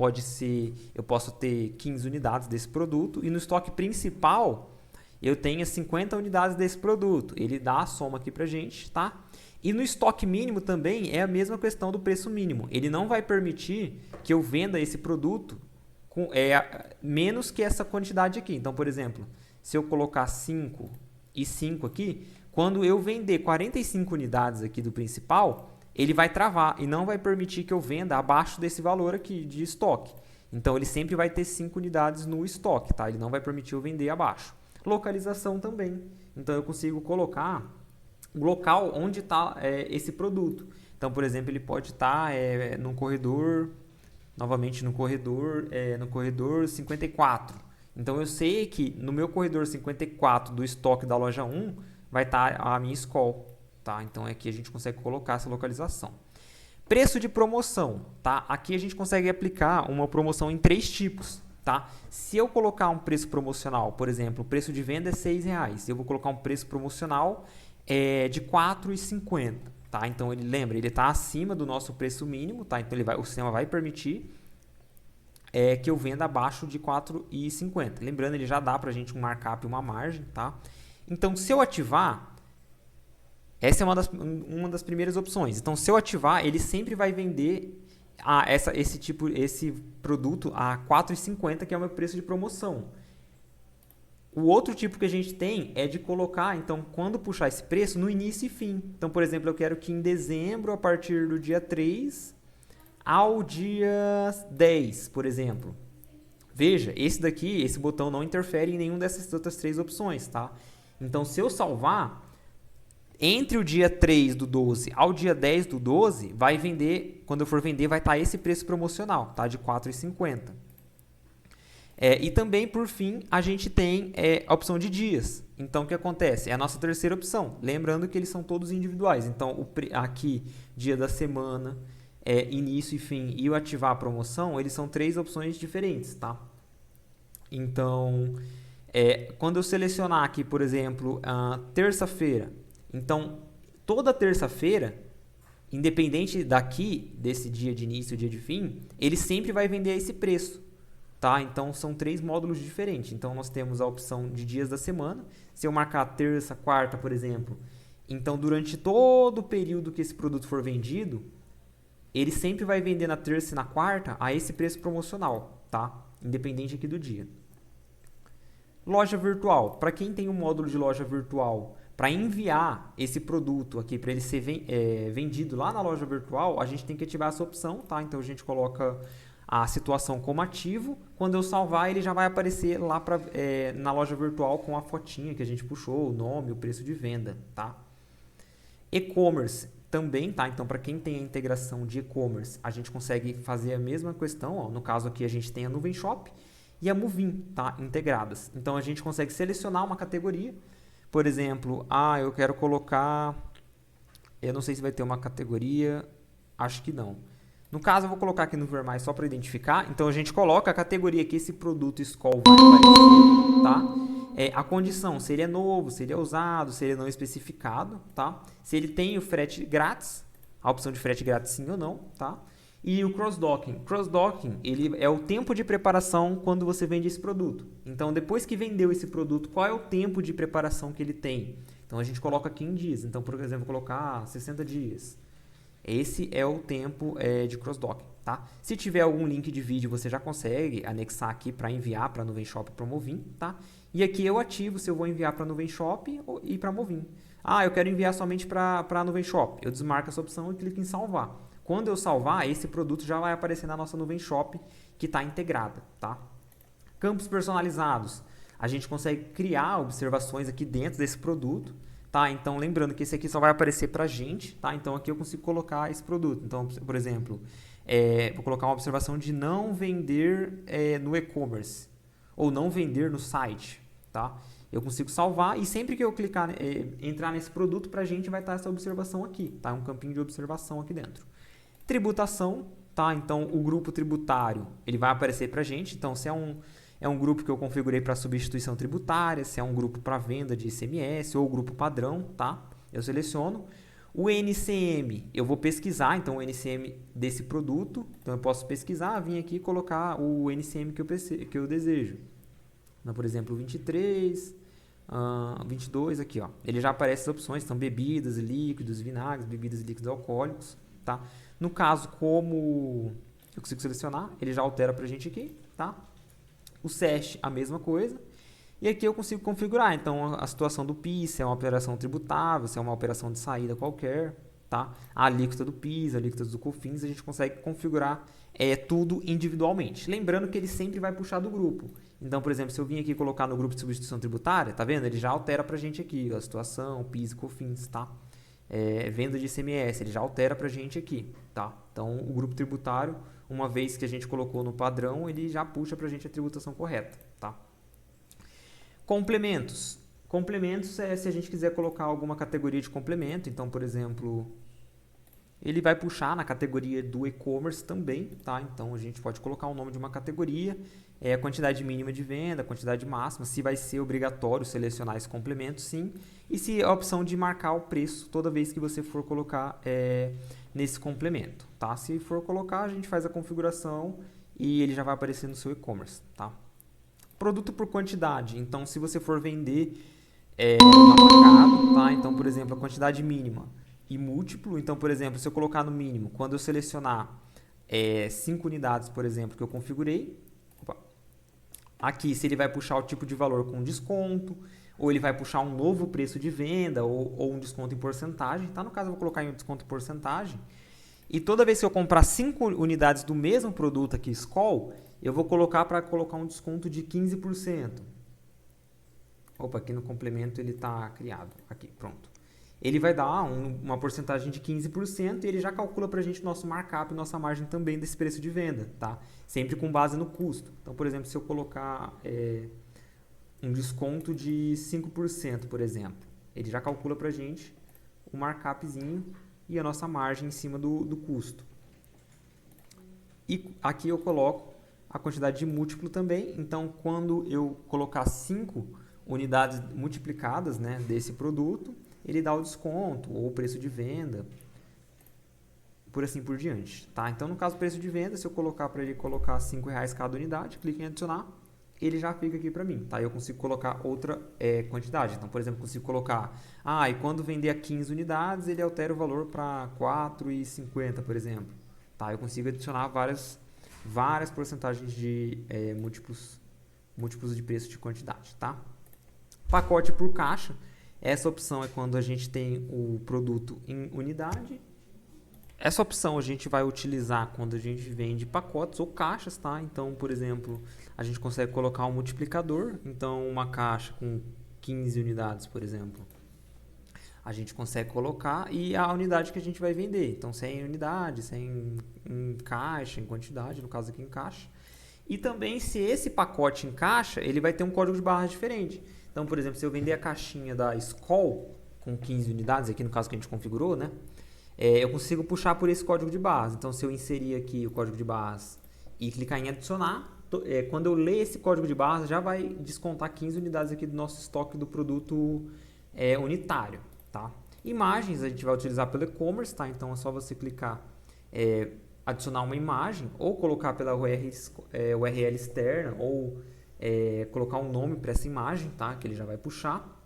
eu posso ter 15 unidades desse produto, e no estoque principal eu tenho 50 unidades desse produto. Ele dá a soma aqui pra gente, tá? E no estoque mínimo também é a mesma questão do preço mínimo. Ele não vai permitir que eu venda esse produto com menos que essa quantidade aqui. Então, por exemplo, se eu colocar 5 e 5 aqui, quando eu vender 45 unidades aqui do principal, ele vai travar e não vai permitir que eu venda abaixo desse valor aqui de estoque. Então, ele sempre vai ter 5 unidades no estoque, tá? Ele não vai permitir eu vender abaixo. Localização também. Então, eu consigo colocar o local onde está esse produto. Então, por exemplo, ele pode estar no corredor, novamente no corredor 54. Então, eu sei que no meu corredor 54 do estoque da loja 1, vai estar a minha Skol, tá? Então, aqui a gente consegue colocar essa localização. Preço de promoção, tá? Aqui a gente consegue aplicar uma promoção em 3 tipos, tá? Se eu colocar um preço promocional, por exemplo, o preço de venda é R$6, eu vou colocar um preço promocional de R$4,50, tá? Então, ele está acima do nosso preço mínimo, tá? Então, o sistema vai permitir que eu venda abaixo de R$4,50. Lembrando, ele já dá para a gente um markup e uma margem, tá? Então, se eu ativar, essa é uma das primeiras opções. Então, se eu ativar, ele sempre vai vender esse produto a R$4,50, que é o meu preço de promoção. O outro tipo que a gente tem é de colocar, então, quando puxar esse preço, no início e fim. Então, por exemplo, eu quero que em dezembro, a partir do dia 3 ao dia 10, por exemplo. Veja, esse botão não interfere em nenhuma dessas outras 3 opções, tá? Então, se eu salvar, entre o dia 3 do 12 ao dia 10 do 12, vai vender, quando eu for vender, vai estar esse preço promocional, tá? De R$4,50. E também, por fim, a gente tem a opção de dias. Então, o que acontece? É a nossa terceira opção. Lembrando que eles são todos individuais. Então, aqui, dia da semana, início e fim, e o ativar a promoção, eles são 3 opções diferentes, tá? Então, quando eu selecionar aqui, por exemplo, terça-feira, então, toda terça-feira, independente desse dia de início e dia de fim, ele sempre vai vender a esse preço, tá? Então, são 3 módulos diferentes. Então, nós temos a opção de dias da semana. Se eu marcar terça, quarta, por exemplo, então, durante todo o período que esse produto for vendido, ele sempre vai vender na terça e na quarta a esse preço promocional, tá? Independente aqui do dia. Loja virtual. Para quem tem um módulo de loja virtual, para enviar esse produto aqui, para ele ser vendido lá na loja virtual, a gente tem que ativar essa opção, tá? Então a gente coloca a situação como ativo. Quando eu salvar, ele já vai aparecer lá na loja virtual com a fotinha que a gente puxou, o nome, o preço de venda, tá? E-commerce também, tá? Então, para quem tem a integração de e-commerce, a gente consegue fazer a mesma questão, ó. No caso aqui, a gente tem a Nuvem Shop e a Movin, tá? Integradas. Então, a gente consegue selecionar uma categoria. Por exemplo, eu quero colocar... Eu não sei se vai ter uma categoria, acho que não. No caso, eu vou colocar aqui no Ver Mais só para identificar. Então, a gente coloca a categoria que esse produto Skol vai aparecer, tá? A condição, se ele é novo, se ele é usado, se ele é não especificado, tá? Se ele tem o frete grátis, a opção de frete grátis sim ou não, tá? E o cross-docking. Cross-docking, ele é o tempo de preparação quando você vende esse produto. Então, depois que vendeu esse produto, qual é o tempo de preparação que ele tem? Então, a gente coloca aqui em dias. Então, por exemplo, colocar 60 dias. Esse é o tempo de cross-docking, tá? Se tiver algum link de vídeo, você já consegue anexar aqui para enviar para a Nuvem Shop e para a Movin, tá? E aqui eu ativo se eu vou enviar para a Nuvem Shop e para a Movin. Eu quero enviar somente para a Nuvem Shop. Eu desmarco essa opção e clico em salvar. Quando eu salvar, esse produto já vai aparecer na nossa Nuvem Shop que está integrada, tá? Campos personalizados. A gente consegue criar observações aqui dentro desse produto, tá? Então, lembrando que esse aqui só vai aparecer para a gente, tá? Então, aqui eu consigo colocar esse produto. Então, por exemplo, vou colocar uma observação de não vender no e-commerce ou não vender no site, tá? Eu consigo salvar e sempre que eu clicar, entrar nesse produto, para a gente vai estar essa observação aqui, tá? Um campinho de observação aqui dentro. Tributação, tá? Então, o grupo tributário, ele vai aparecer para a gente. Então, se é um grupo que eu configurei para substituição tributária, se é um grupo para venda de ICMS ou grupo padrão, tá? Eu seleciono. O NCM, eu vou pesquisar, então, o NCM desse produto. Então, eu posso pesquisar, vir aqui e colocar o NCM que eu desejo. Então, por exemplo, 23, 22 aqui, ó. Ele já aparece as opções, são bebidas, líquidos, vinagres, bebidas e líquidos alcoólicos, tá? No caso, como eu consigo selecionar, ele já altera pra gente aqui, tá? O SESH, a mesma coisa. E aqui eu consigo configurar, então, a situação do PIS, se é uma operação tributável, se é uma operação de saída qualquer, tá? A alíquota do PIS, a alíquota do COFINS, a gente consegue configurar tudo individualmente. Lembrando que ele sempre vai puxar do grupo. Então, por exemplo, se eu vim aqui colocar no grupo de substituição tributária, tá vendo? Ele já altera pra gente aqui, ó, a situação, PIS e COFINS, tá? Venda de ICMS, ele já altera pra gente aqui, tá? Então, o grupo tributário, uma vez que a gente colocou no padrão, ele já puxa pra gente a tributação correta, tá? Complementos. Complementos é se a gente quiser colocar alguma categoria de complemento. Então, por exemplo, ele vai puxar na categoria do e-commerce também, tá? Então, a gente pode colocar o nome de uma categoria, a quantidade mínima de venda, a quantidade máxima, se vai ser obrigatório selecionar esse complemento, sim. E se a opção de marcar o preço toda vez que você for colocar nesse complemento, tá? Se for colocar, a gente faz a configuração e ele já vai aparecer no seu e-commerce, tá? Produto por quantidade. Então, se você for vender no mercado, tá? Então, por exemplo, a quantidade mínima e múltiplo. Então, por exemplo, se eu colocar no mínimo, quando eu selecionar 5 unidades, por exemplo, que eu configurei, aqui se ele vai puxar o tipo de valor com desconto, ou ele vai puxar um novo preço de venda, ou um desconto em porcentagem, tá? No caso, eu vou colocar em desconto em porcentagem. E toda vez que eu comprar 5 unidades do mesmo produto aqui, Skol, eu vou colocar para colocar um desconto de 15%. Opa, aqui no complemento ele está criado. Aqui, pronto. Ele vai dar uma porcentagem de 15% e ele já calcula para a gente o nosso markup e nossa margem também desse preço de venda, tá? Sempre com base no custo. Então, por exemplo, se eu colocar um desconto de 5%, por exemplo, ele já calcula para a gente o markupzinho e a nossa margem em cima do custo. E aqui eu coloco a quantidade de múltiplo também. Então, quando eu colocar 5 unidades multiplicadas, né, desse produto, ele dá o desconto ou o preço de venda, por assim por diante, tá? Então, no caso do preço de venda, se eu colocar para ele colocar R$5 cada unidade, clique em adicionar, ele já fica aqui para mim, tá? Eu consigo colocar outra quantidade. Então, por exemplo, consigo colocar, e quando vender a 15 unidades, ele altera o valor para R$4,50, por exemplo, tá? Eu consigo adicionar várias várias porcentagens de múltiplos de preço de quantidade, tá? Pacote por caixa, essa opção é quando a gente tem o produto em unidade. Essa opção a gente vai utilizar quando a gente vende pacotes ou caixas, tá? Então, por exemplo, a gente consegue colocar um multiplicador, então uma caixa com 15 unidades, por exemplo, a gente consegue colocar e a unidade que a gente vai vender. Então, 100 unidades, 100 em caixa, em quantidade, no caso aqui em caixa. E também, se esse pacote encaixa, ele vai ter um código de barras diferente. Então, por exemplo, se eu vender a caixinha da Skol com 15 unidades, aqui no caso que a gente configurou, né? Eu consigo puxar por esse código de barras. Então, se eu inserir aqui o código de barras e clicar em adicionar, quando eu ler esse código de barras, já vai descontar 15 unidades aqui do nosso estoque do produto unitário, tá? Imagens a gente vai utilizar pelo e-commerce, tá? Então, é só você clicar, adicionar uma imagem, ou colocar pela URL externa, ou colocar um nome para essa imagem, tá? Que ele já vai puxar.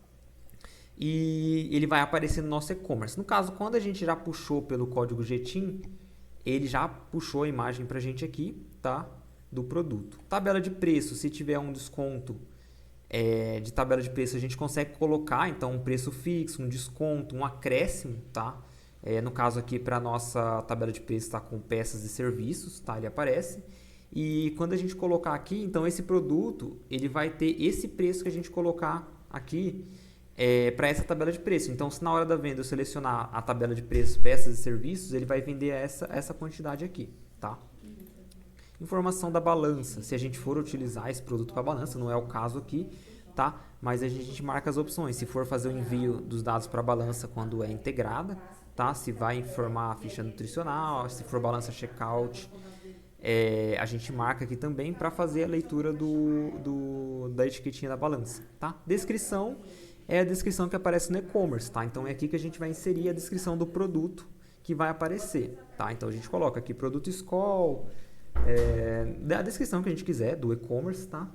E ele vai aparecer no nosso e-commerce. No caso, quando a gente já puxou pelo código GTIN, ele já puxou a imagem para a gente aqui, tá? Do produto. Tabela de preço, se tiver um desconto de tabela de preço, a gente consegue colocar então um preço fixo, um desconto, um acréscimo, tá? No caso aqui, para a nossa tabela de preço está com peças e serviços, tá? Ele aparece. E quando a gente colocar aqui, então esse produto, ele vai ter esse preço que a gente colocar aqui, para essa tabela de preço. Então, se na hora da venda eu selecionar a tabela de preços, peças e serviços, ele vai vender essa quantidade aqui, tá? Informação da balança. Se a gente for utilizar esse produto para balança, não é o caso aqui, tá? Mas a gente marca as opções. Se for fazer o envio dos dados para a balança quando é integrada, tá? Se vai informar a ficha nutricional, se for balança checkout, a gente marca aqui também para fazer a leitura da etiquetinha da balança, tá? Descrição é a descrição que aparece no e-commerce, tá? Então é aqui que a gente vai inserir a descrição do produto que vai aparecer, tá? Então a gente coloca aqui produto Skol, a descrição que a gente quiser do e-commerce, tá?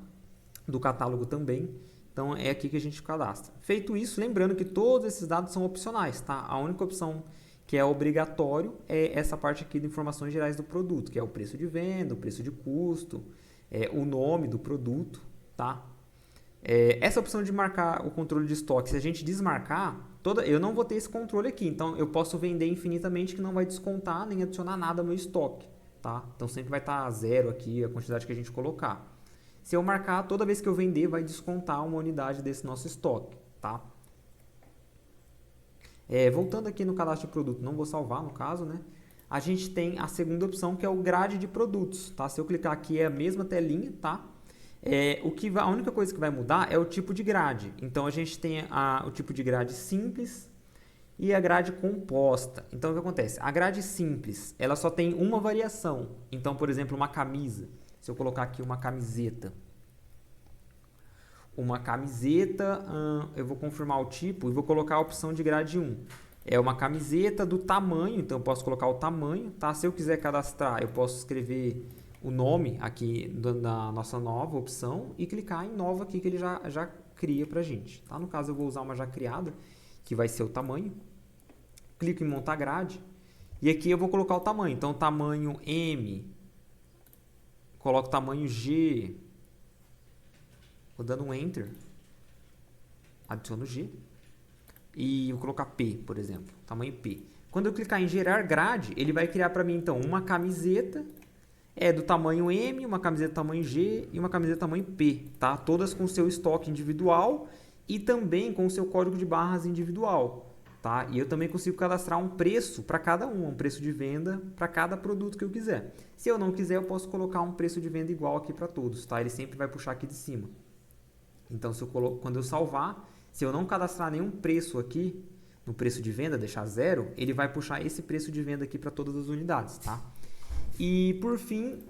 Do catálogo também. Então é aqui que a gente cadastra. Feito isso, lembrando que todos esses dados são opcionais, tá? A única opção que é obrigatório é essa parte aqui de informações gerais do produto, que é o preço de venda, o preço de custo, o nome do produto, tá? Essa opção de marcar o controle de estoque, se a gente desmarcar, eu não vou ter esse controle aqui, então eu posso vender infinitamente que não vai descontar nem adicionar nada no meu estoque, tá? Então sempre vai estar zero aqui a quantidade que a gente colocar. Se eu marcar, toda vez que eu vender, vai descontar uma unidade desse nosso estoque, tá? Voltando aqui no cadastro de produto, não vou salvar no caso, né? A gente tem a segunda opção, que é o grade de produtos, tá? Se eu clicar aqui, é a mesma telinha, tá? A única coisa que vai mudar é o tipo de grade. Então, a gente tem o tipo de grade simples e a grade composta. Então, o que acontece? A grade simples, ela só tem uma variação. Então, por exemplo, uma camisa. Se eu colocar aqui uma camiseta. Eu vou confirmar o tipo e vou colocar a opção de grade 1. É uma camiseta do tamanho, então eu posso colocar o tamanho, tá? Se eu quiser cadastrar, eu posso escrever o nome aqui da nossa nova opção e clicar em nova aqui que ele já cria pra gente, tá? No caso eu vou usar uma já criada, que vai ser o tamanho. Clico em montar grade e aqui eu vou colocar o tamanho. Então tamanho M, coloco tamanho G, vou dando um Enter, adiciono G e vou colocar P, por exemplo, tamanho P. Quando eu clicar em gerar grade, ele vai criar para mim então uma camiseta do tamanho M, uma camiseta tamanho G e uma camiseta tamanho P, tá? Todas com seu estoque individual e também com o seu código de barras individual, tá? E eu também consigo cadastrar um preço para cada um preço de venda para cada produto que eu quiser. Se eu não quiser, eu posso colocar um preço de venda igual aqui para todos, tá? Ele sempre vai puxar aqui de cima. Então, quando eu salvar, se eu não cadastrar nenhum preço aqui, no preço de venda, deixar zero, ele vai puxar esse preço de venda aqui para todas as unidades, tá? E, por fim,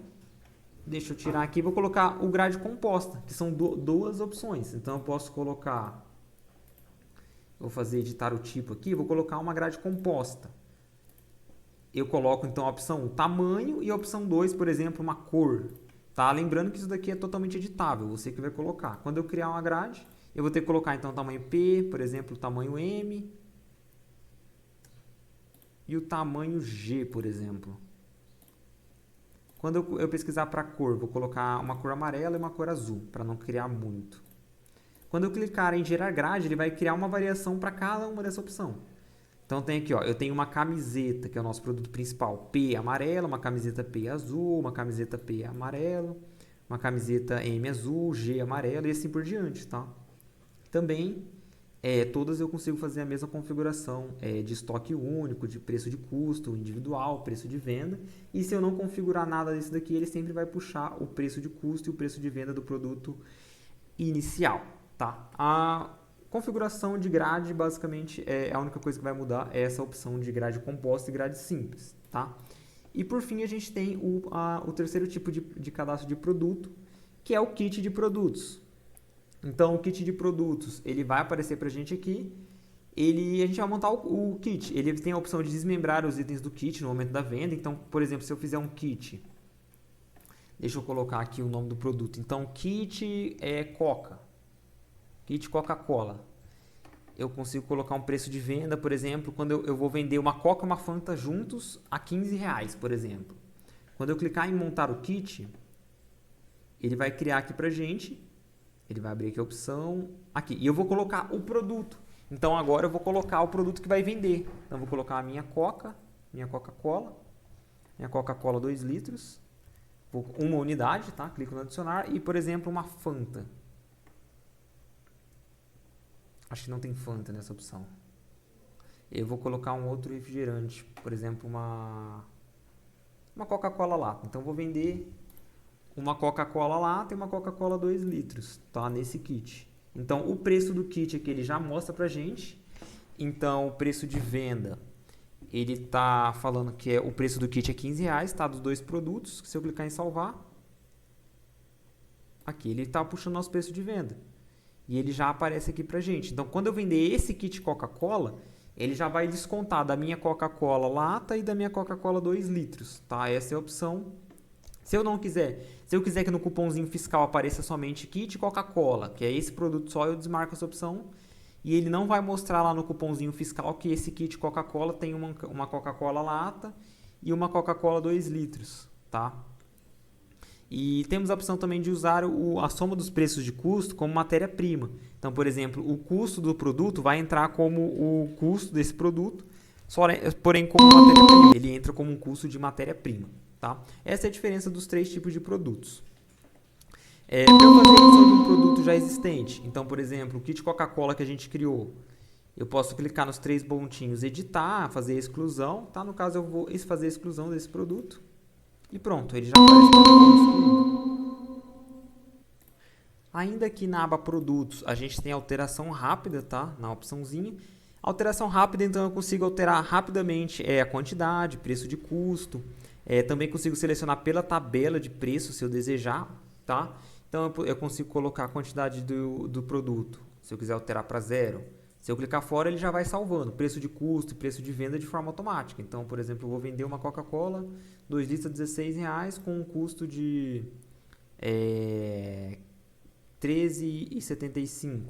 deixa eu tirar aqui, vou colocar o grade composta, que são duas opções. Então, eu posso colocar, vou fazer editar o tipo aqui, vou colocar uma grade composta. Eu coloco, então, a opção 1, tamanho, e a opção 2, por exemplo, uma cor. Tá? Lembrando que isso daqui é totalmente editável, você que vai colocar. Quando eu criar uma grade, eu vou ter que colocar, então, o tamanho P, por exemplo, o tamanho M, e o tamanho G, por exemplo. Quando eu pesquisar para cor, vou colocar uma cor amarela e uma cor azul, para não criar muito. Quando eu clicar em gerar grade, ele vai criar uma variação para cada uma dessa opção. Então tem aqui, ó, eu tenho uma camiseta, que é o nosso produto principal, P amarela, uma camiseta P azul, uma camiseta P amarelo, uma camiseta M azul, G amarelo e assim por diante, tá? Também, todas eu consigo fazer a mesma configuração de estoque único, de preço de custo individual, preço de venda. E se eu não configurar nada disso daqui, ele sempre vai puxar o preço de custo e o preço de venda do produto inicial, tá? A configuração de grade, basicamente, a única coisa que vai mudar é essa opção de grade composta e grade simples, tá? E por fim, a gente tem o terceiro tipo de cadastro de produto, que é o kit de produtos. Então, o kit de produtos, ele vai aparecer para a gente aqui. A gente vai montar o kit. Ele tem a opção de desmembrar os itens do kit no momento da venda. Então, por exemplo, se eu fizer um kit, deixa eu colocar aqui o nome do produto. Então, kit é Coca. Kit Coca-Cola. Eu consigo colocar um preço de venda, por exemplo, quando eu vou vender uma Coca e uma Fanta juntos a R$15, por exemplo. Quando eu clicar em montar o kit, ele vai criar aqui pra gente. Ele vai abrir aqui a opção aqui. E eu vou colocar o produto. Então agora eu vou colocar o produto que vai vender. Então eu vou colocar a minha Coca-Cola, minha Coca-Cola 2 litros, uma unidade, tá? Clico no adicionar e, por exemplo, uma Fanta. Acho que não tem Fanta nessa opção. Eu vou colocar um outro refrigerante, por exemplo, uma Coca-Cola lata. Então eu vou vender uma Coca-Cola lata e uma Coca-Cola 2 litros, tá? Nesse kit. Então o preço do kit aqui ele já mostra pra gente. Então o preço de venda, ele tá falando que o preço do kit é R$15, tá? Dos dois produtos. Se eu clicar em salvar, aqui ele tá puxando nosso preço de venda. E ele já aparece aqui pra gente. Então, quando eu vender esse kit Coca-Cola, ele já vai descontar da minha Coca-Cola lata e da minha Coca-Cola 2 litros, tá? Essa é a opção. Se eu quiser que no cupomzinho fiscal apareça somente kit Coca-Cola, que é esse produto só, eu desmarco essa opção. E ele não vai mostrar lá no cupomzinho fiscal que esse kit Coca-Cola tem uma Coca-Cola lata e uma Coca-Cola 2 litros, tá? E temos a opção também de usar a soma dos preços de custo como matéria-prima. Então, por exemplo, o custo do produto vai entrar como o custo desse produto, porém como matéria-prima. Ele entra como um custo de matéria-prima. Tá? Essa é a diferença dos três tipos de produtos. Para eu fazer a edição de um produto já existente, então, por exemplo, o kit Coca-Cola que a gente criou, eu posso clicar nos três pontinhos, editar, fazer a exclusão. Tá? No caso, eu vou fazer a exclusão desse produto. E pronto, ele já aparece como excluído. Ainda aqui na aba Produtos, a gente tem alteração rápida, tá? Na opçãozinha. Alteração rápida, então eu consigo alterar rapidamente a quantidade, preço de custo. Também consigo selecionar pela tabela de preço, se eu desejar, tá? Então eu consigo colocar a quantidade do produto, se eu quiser alterar para 0. Se eu clicar fora, ele já vai salvando preço de custo e preço de venda de forma automática. Então, por exemplo, eu vou vender uma Coca-Cola 2 litros a R$16 com um custo de R$13,75.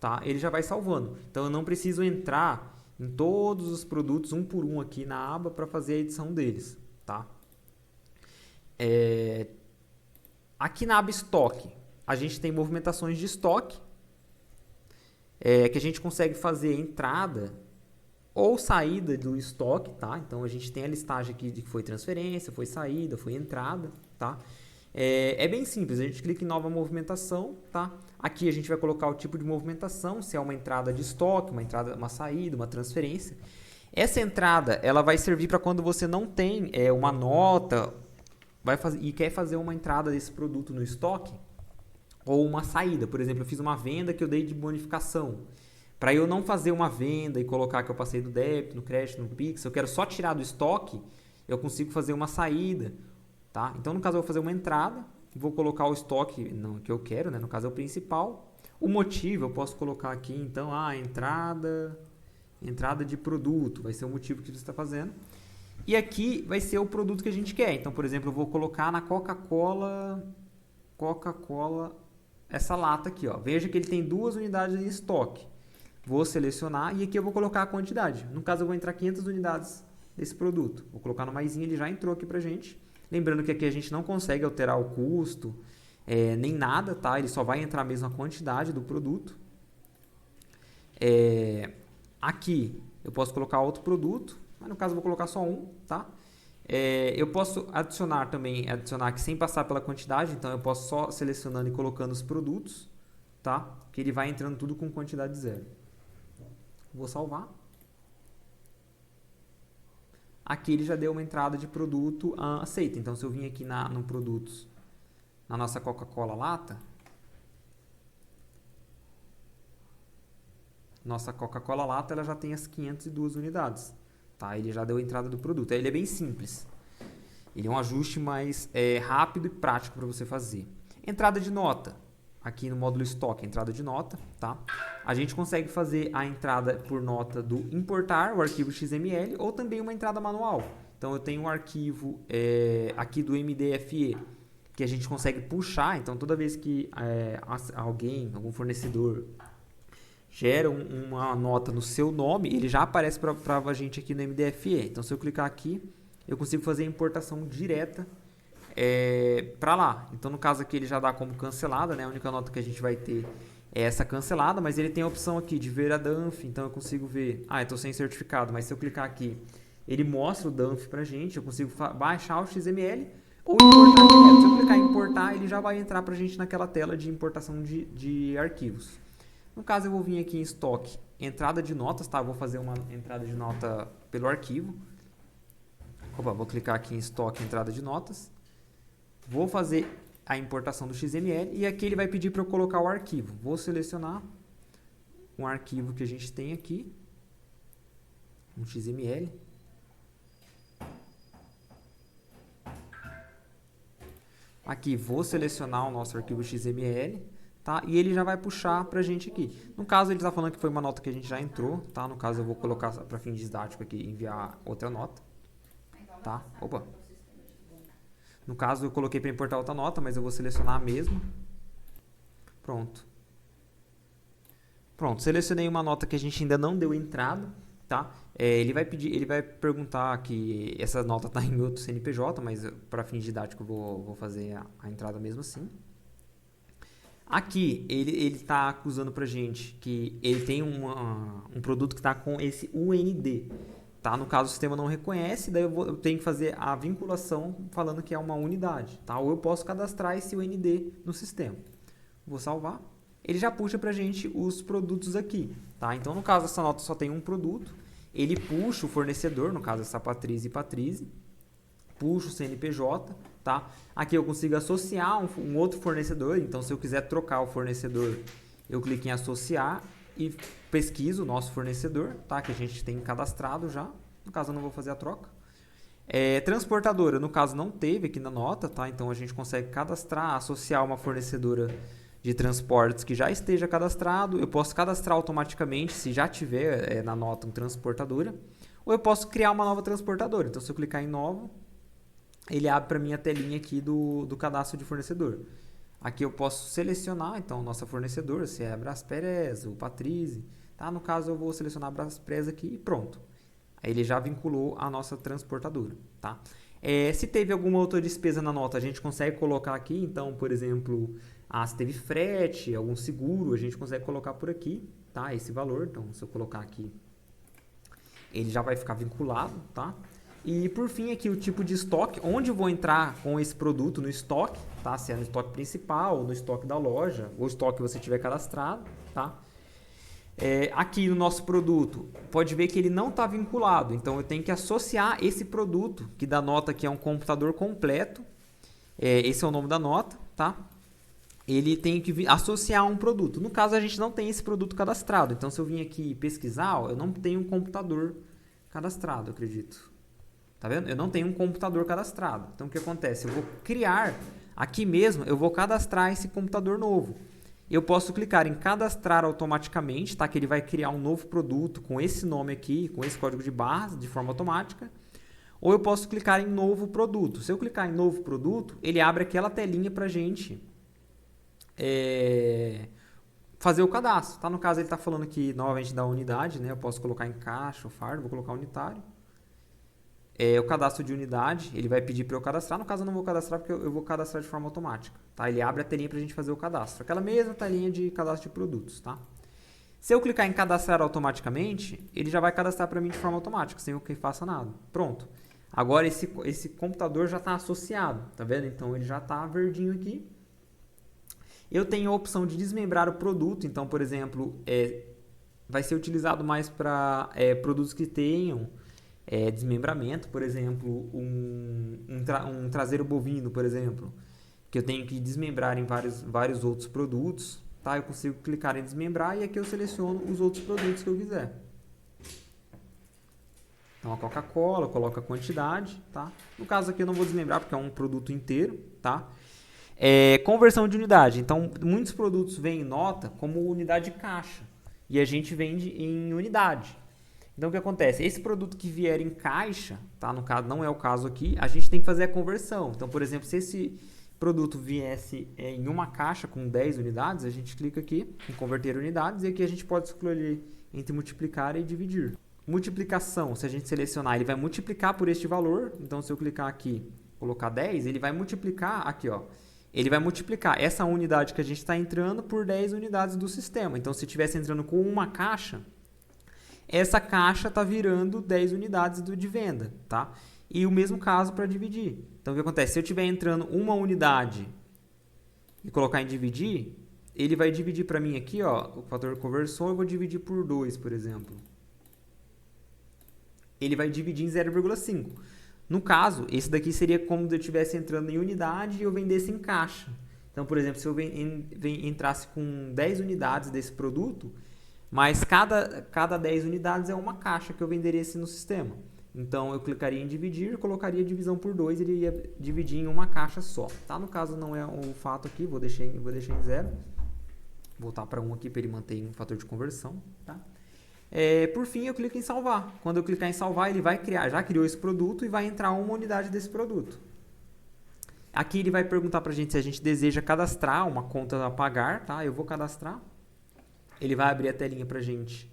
Tá? Ele já vai salvando. Então, eu não preciso entrar em todos os produtos, um por um, aqui na aba para fazer a edição deles. Tá? Aqui na aba Estoque, a gente tem movimentações de estoque. Que a gente consegue fazer entrada ou saída do estoque, tá? Então a gente tem a listagem aqui de que foi transferência, foi saída, foi entrada, tá? É bem simples, a gente clica em nova movimentação, tá? Aqui a gente vai colocar o tipo de movimentação, se é uma entrada de estoque, uma saída, uma transferência. Essa entrada, ela vai servir para quando você não tem uma nota e quer fazer uma entrada desse produto no estoque, ou uma saída. Por exemplo, eu fiz uma venda que eu dei de bonificação. Para eu não fazer uma venda e colocar que eu passei do débito, no crédito, no Pix, eu quero só tirar do estoque, eu consigo fazer uma saída. Tá? Então, no caso, eu vou fazer uma entrada, vou colocar o estoque que eu quero, né? No caso é o principal. O motivo, eu posso colocar aqui, então, entrada de produto, vai ser o motivo que você está fazendo. E aqui vai ser o produto que a gente quer. Então, por exemplo, eu vou colocar na Coca-Cola essa lata aqui, ó. Veja que ele tem 2 unidades em estoque. Vou selecionar e aqui eu vou colocar a quantidade. No caso, eu vou entrar 500 unidades desse produto. Vou colocar no maisinho, ele já entrou aqui pra gente. Lembrando que aqui a gente não consegue alterar o custo, nem nada, tá? Ele só vai entrar mesmo a quantidade do produto. Aqui eu posso colocar outro produto, mas no caso eu vou colocar só um, tá? Eu posso adicionar aqui sem passar pela quantidade, então eu posso só selecionando e colocando os produtos, tá? Que ele vai entrando tudo com quantidade zero. Vou salvar. Aqui ele já deu uma entrada de produto aceita. Então, se eu vim aqui no produtos, na nossa Coca-Cola lata, ela já tem as 502 unidades. Tá? Ele já deu a entrada do produto. Ele é bem simples. Ele é um ajuste mais rápido e prático para você fazer. Entrada de nota. Aqui no módulo estoque, entrada de nota, tá? A gente consegue fazer a entrada por nota do importar, o arquivo XML, ou também uma entrada manual. Então, eu tenho um arquivo aqui do MDFE, que a gente consegue puxar. Então, toda vez que algum fornecedor gera uma nota no seu nome, ele já aparece para a gente aqui no MDFE. Então, se eu clicar aqui, eu consigo fazer a importação direta para lá. Então, no caso aqui, ele já dá como cancelada, né? A única nota que a gente vai ter é essa cancelada, mas ele tem a opção aqui de ver a DANF, então eu consigo ver, eu estou sem certificado, mas se eu clicar aqui, ele mostra o DANF pra gente, eu consigo baixar o XML ou importar direto. Se eu clicar em importar, ele já vai entrar pra gente naquela tela de importação de arquivos. No caso, eu vou vir aqui em estoque, entrada de notas, tá? Eu vou fazer uma entrada de nota pelo arquivo. Vou clicar aqui em estoque, entrada de notas. Vou fazer a importação do XML e aqui ele vai pedir para eu colocar o arquivo. Vou selecionar um arquivo que a gente tem aqui, um XML. Aqui vou selecionar o nosso arquivo XML, tá? E ele já vai puxar para a gente aqui. No caso ele está falando que foi uma nota que a gente já entrou, tá? No caso eu vou colocar para fim didático aqui, enviar outra nota, tá? Opa! No caso, eu coloquei para importar outra nota, mas eu vou selecionar a mesma. Pronto. Pronto, selecionei uma nota que a gente ainda não deu entrada, tá? Ele vai perguntar que essa nota está em outro CNPJ, mas para fins didáticos eu vou fazer a entrada mesmo assim. Aqui, ele está acusando para a gente que ele tem um produto que está com esse UND. Tá? No caso, o sistema não reconhece, daí eu tenho que fazer a vinculação falando que é uma unidade. Tá? Ou eu posso cadastrar esse UND no sistema. Vou salvar. Ele já puxa para a gente os produtos aqui. Tá? Então, no caso, essa nota só tem um produto. Ele puxa o fornecedor, no caso, essa Patrícia e Patrícia. Puxa o CNPJ. Tá? Aqui eu consigo associar um outro fornecedor. Então, se eu quiser trocar o fornecedor, eu clico em associar e pesquiso o nosso fornecedor, tá? Que a gente tem cadastrado já. No caso, eu não vou fazer a troca. Transportadora, no caso, não teve aqui na nota, tá? Então, a gente consegue cadastrar, associar uma fornecedora de transportes que já esteja cadastrado. Eu posso cadastrar automaticamente, se já tiver na nota uma transportadora. Ou eu posso criar uma nova transportadora. Então, se eu clicar em nova, ele abre para mim a telinha aqui do cadastro de fornecedor. Aqui eu posso selecionar, então, nossa fornecedora, se é a Braspress ou Patrise. Tá? No caso, eu vou selecionar a Braspress aqui e pronto. Aí ele já vinculou a nossa transportadora. Tá? Se teve alguma outra despesa na nota, a gente consegue colocar aqui. Então, por exemplo, se teve frete, algum seguro, a gente consegue colocar por aqui, tá? Esse valor. Então, se eu colocar aqui, ele já vai ficar vinculado, tá? E por fim aqui o tipo de estoque, onde eu vou entrar com esse produto no estoque, tá? Se é no estoque principal, no estoque da loja, ou estoque que você tiver cadastrado, tá? Aqui no nosso produto, pode ver que ele não está vinculado, então eu tenho que associar esse produto, que da nota aqui é um computador completo, esse é o nome da nota, tá? Ele tem que associar um produto. No caso, a gente não tem esse produto cadastrado, então se eu vim aqui pesquisar, eu não tenho um computador cadastrado, acredito. Tá vendo? Eu não tenho um computador cadastrado. Então, o que acontece? Eu vou criar, aqui mesmo, eu vou cadastrar esse computador novo. Eu posso clicar em cadastrar automaticamente, tá? Que ele vai criar um novo produto com esse nome aqui, com esse código de barras, de forma automática. Ou eu posso clicar em novo produto. Se eu clicar em novo produto, ele abre aquela telinha pra gente fazer o cadastro. Tá? No caso, ele está falando aqui novamente da unidade, né? Eu posso colocar em caixa ou fardo, vou colocar unitário. o cadastro de unidade, ele vai pedir para eu cadastrar. No caso, eu não vou cadastrar porque eu vou cadastrar de forma automática. Tá? Ele abre a telinha para a gente fazer o cadastro. Aquela mesma telinha de cadastro de produtos. Tá? Se eu clicar em cadastrar automaticamente, ele já vai cadastrar para mim de forma automática, sem eu que faça nada. Pronto. Agora esse computador já está associado, tá vendo? Então ele já está verdinho aqui. Eu tenho a opção de desmembrar o produto. Então, por exemplo, vai ser utilizado mais para produtos que tenham desmembramento, por exemplo, um traseiro bovino, por exemplo, que eu tenho que desmembrar em vários outros produtos. Tá? Eu consigo clicar em desmembrar e aqui eu seleciono os outros produtos que eu quiser. Então a Coca-Cola, coloco a quantidade. Tá? No caso aqui eu não vou desmembrar porque é um produto inteiro. Tá? Conversão de unidade. Então muitos produtos vêm em nota como unidade de caixa e a gente vende em unidade. Então o que acontece? Esse produto que vier em caixa, tá? No caso não é o caso aqui, a gente tem que fazer a conversão. Então, por exemplo, se esse produto viesse em uma caixa com 10 unidades, a gente clica aqui em converter unidades e aqui a gente pode escolher entre multiplicar e dividir. Multiplicação, se a gente selecionar, ele vai multiplicar por este valor. Então, se eu clicar aqui, colocar 10, ele vai multiplicar aqui, ó. Ele vai multiplicar essa unidade que a gente está entrando por 10 unidades do sistema. Então, se estivesse entrando com uma caixa, essa caixa está virando 10 unidades de venda, tá? E o mesmo caso para dividir. Então, o que acontece? Se eu estiver entrando uma unidade e colocar em dividir, ele vai dividir para mim aqui, ó, o fator de conversão, eu vou dividir por 2, por exemplo. Ele vai dividir em 0,5. No caso, esse daqui seria como se eu estivesse entrando em unidade e eu vendesse em caixa. Então, por exemplo, se eu entrasse com 10 unidades desse produto, mas cada 10 unidades é uma caixa que eu venderia no sistema. Então, eu clicaria em dividir, colocaria divisão por 2 e ele ia dividir em uma caixa só. Tá? No caso, não é o fato aqui, vou deixar em 0. Voltar para 1 aqui para ele manter um fator de conversão. Tá? Por fim, eu clico em salvar. Quando eu clicar em salvar, ele vai criar, já criou esse produto e vai entrar uma unidade desse produto. Aqui ele vai perguntar para a gente se a gente deseja cadastrar uma conta a pagar. Tá? Eu vou cadastrar. Ele vai abrir a telinha para a gente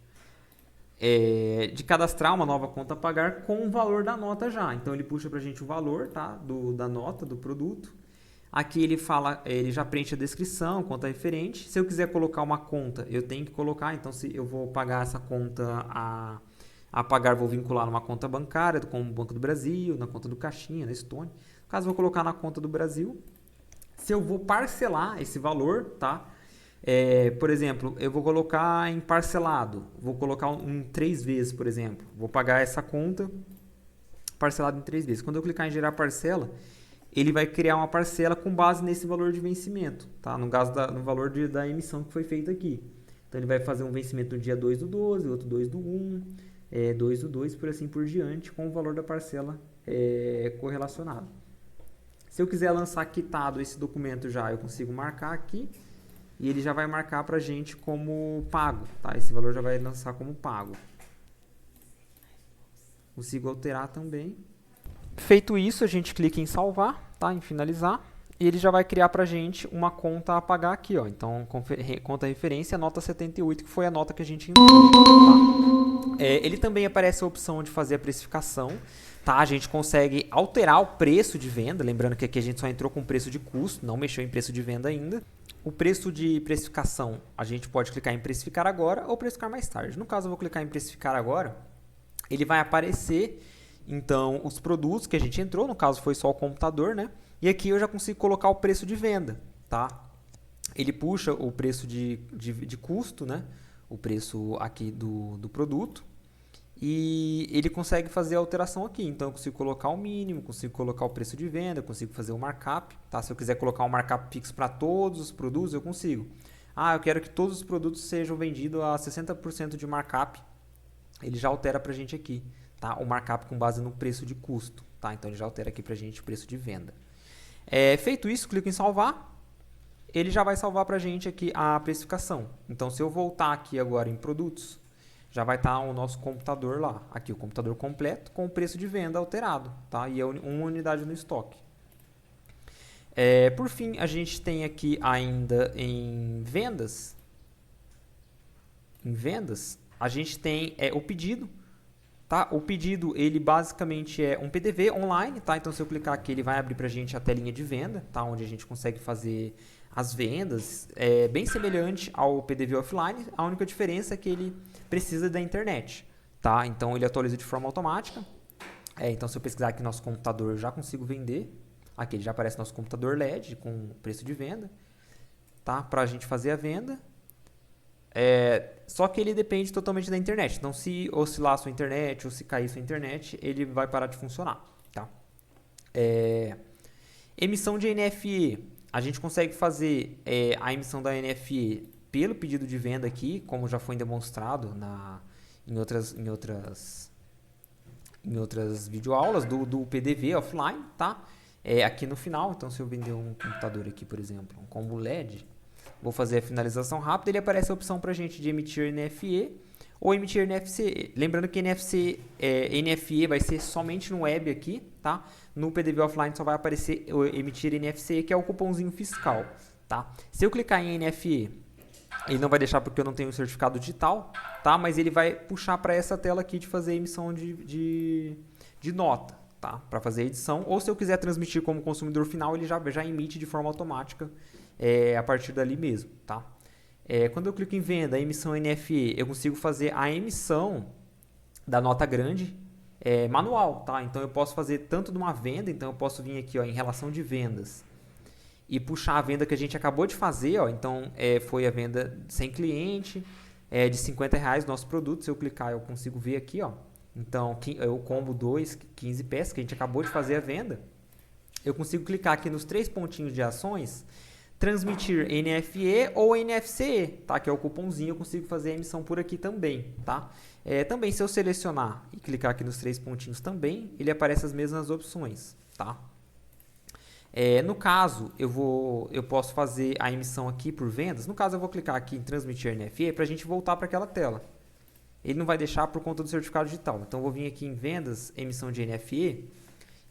de cadastrar uma nova conta a pagar com o valor da nota já. Então, ele puxa para a gente o valor, tá, da nota, do produto. Aqui ele já preenche a descrição, conta referente. Se eu quiser colocar uma conta, eu tenho que colocar. Então, se eu vou pagar essa conta a pagar, vou vincular numa conta bancária, como o Banco do Brasil, na conta do Caixinha, na Estônia. No caso, eu vou colocar na conta do Brasil. Se eu vou parcelar esse valor, tá? Por exemplo, eu vou colocar em parcelado, vou colocar em 3 vezes, por exemplo. Vou pagar essa conta parcelado em 3 vezes. Quando eu clicar em gerar parcela, ele vai criar uma parcela com base nesse valor de vencimento, tá? No valor da emissão que foi feita aqui. Então, ele vai fazer um vencimento no dia 2 do 12, outro 2 do 1, 2 do 2, por assim por diante, com o valor da parcela correlacionado. Se eu quiser lançar quitado esse documento já, eu consigo marcar aqui. E ele já vai marcar para a gente como pago, tá? Esse valor já vai lançar como pago. Consigo alterar também. Feito isso, a gente clica em salvar, tá? Em finalizar. E ele já vai criar para a gente uma conta a pagar aqui, ó. Então, conta referência, nota 78, que foi a nota que a gente entrou, tá? Ele também aparece a opção de fazer a precificação, tá? A gente consegue alterar o preço de venda, lembrando que aqui a gente só entrou com preço de custo, não mexeu em preço de venda ainda. O preço de precificação, a gente pode clicar em precificar agora ou precificar mais tarde. No caso, eu vou clicar em precificar agora. Ele vai aparecer, então, os produtos que a gente entrou. No caso, foi só o computador, né? E aqui eu já consigo colocar o preço de venda, tá? Ele puxa o preço de custo, né? O preço aqui do produto. E ele consegue fazer a alteração aqui. Então, eu consigo colocar o mínimo, consigo colocar o preço de venda, consigo fazer o markup. Tá? Se eu quiser colocar um markup fixo para todos os produtos, eu consigo. Eu quero que todos os produtos sejam vendidos a 60% de markup. Ele já altera para a gente aqui. Tá? O markup com base no preço de custo. Tá? Então, ele já altera aqui para a gente o preço de venda. Feito isso, clico em salvar. Ele já vai salvar para a gente aqui a precificação. Então, se eu voltar aqui agora em produtos, já vai estar o nosso computador lá. Aqui o computador completo com o preço de venda alterado. Tá? E é uma unidade no estoque. Por fim, a gente tem aqui ainda em vendas. Em vendas, a gente tem o pedido. Tá? O pedido, ele basicamente é um PDV online, tá? Então, se eu clicar aqui, ele vai abrir para a gente a telinha de venda, tá? Onde a gente consegue fazer as vendas. É bem semelhante ao PDV offline, a única diferença é que ele precisa da internet, tá? Então, ele atualiza de forma automática. Então, se eu pesquisar aqui no nosso computador, eu já consigo vender. Aqui ele já aparece nosso computador LED com preço de venda, tá? Para a gente fazer a venda. Só que ele depende totalmente da internet. Então, se oscilar a sua internet ou se cair sua internet, ele vai parar de funcionar. Tá? Emissão de NFE. A gente consegue fazer a emissão da NFE pelo pedido de venda aqui, como já foi demonstrado em outras videoaulas do PDV offline. Tá? Aqui no final, então se eu vender um computador aqui, por exemplo, um combo LED, vou fazer a finalização rápida, ele aparece a opção para a gente de emitir NFE ou emitir NFC. Lembrando que NFE vai ser somente no web aqui, tá? No PDV offline só vai aparecer emitir NFC, que é o cupomzinho fiscal, tá? Se eu clicar em NFE, ele não vai deixar porque eu não tenho o certificado digital, tá? Mas ele vai puxar para essa tela aqui de fazer emissão de nota, tá? Para fazer a edição. Ou se eu quiser transmitir como consumidor final, ele já emite de forma automática a partir dali mesmo, tá? Quando eu clico em venda, emissão NFE, eu consigo fazer a emissão da nota grande manual, tá? Então eu posso fazer tanto de uma venda, então eu posso vir aqui, ó, em relação de vendas e puxar a venda que a gente acabou de fazer, ó. Então foi a venda sem cliente, de R$50 nosso produto. Se eu clicar, eu consigo ver aqui, ó. Então o combo 2, 15 peças que a gente acabou de fazer a venda. Eu consigo clicar aqui nos 3 pontinhos de ações, transmitir NFE ou NFC, tá? Que é o cupomzinho, eu consigo fazer a emissão por aqui também, tá? Também, se eu selecionar e clicar aqui nos 3 pontinhos também, ele aparece as mesmas opções, tá? No caso, eu posso fazer a emissão aqui por vendas. No caso, eu vou clicar aqui em transmitir NFE para a gente voltar para aquela tela. Ele não vai deixar por conta do certificado digital. Então, eu vou vir aqui em vendas, emissão de NFE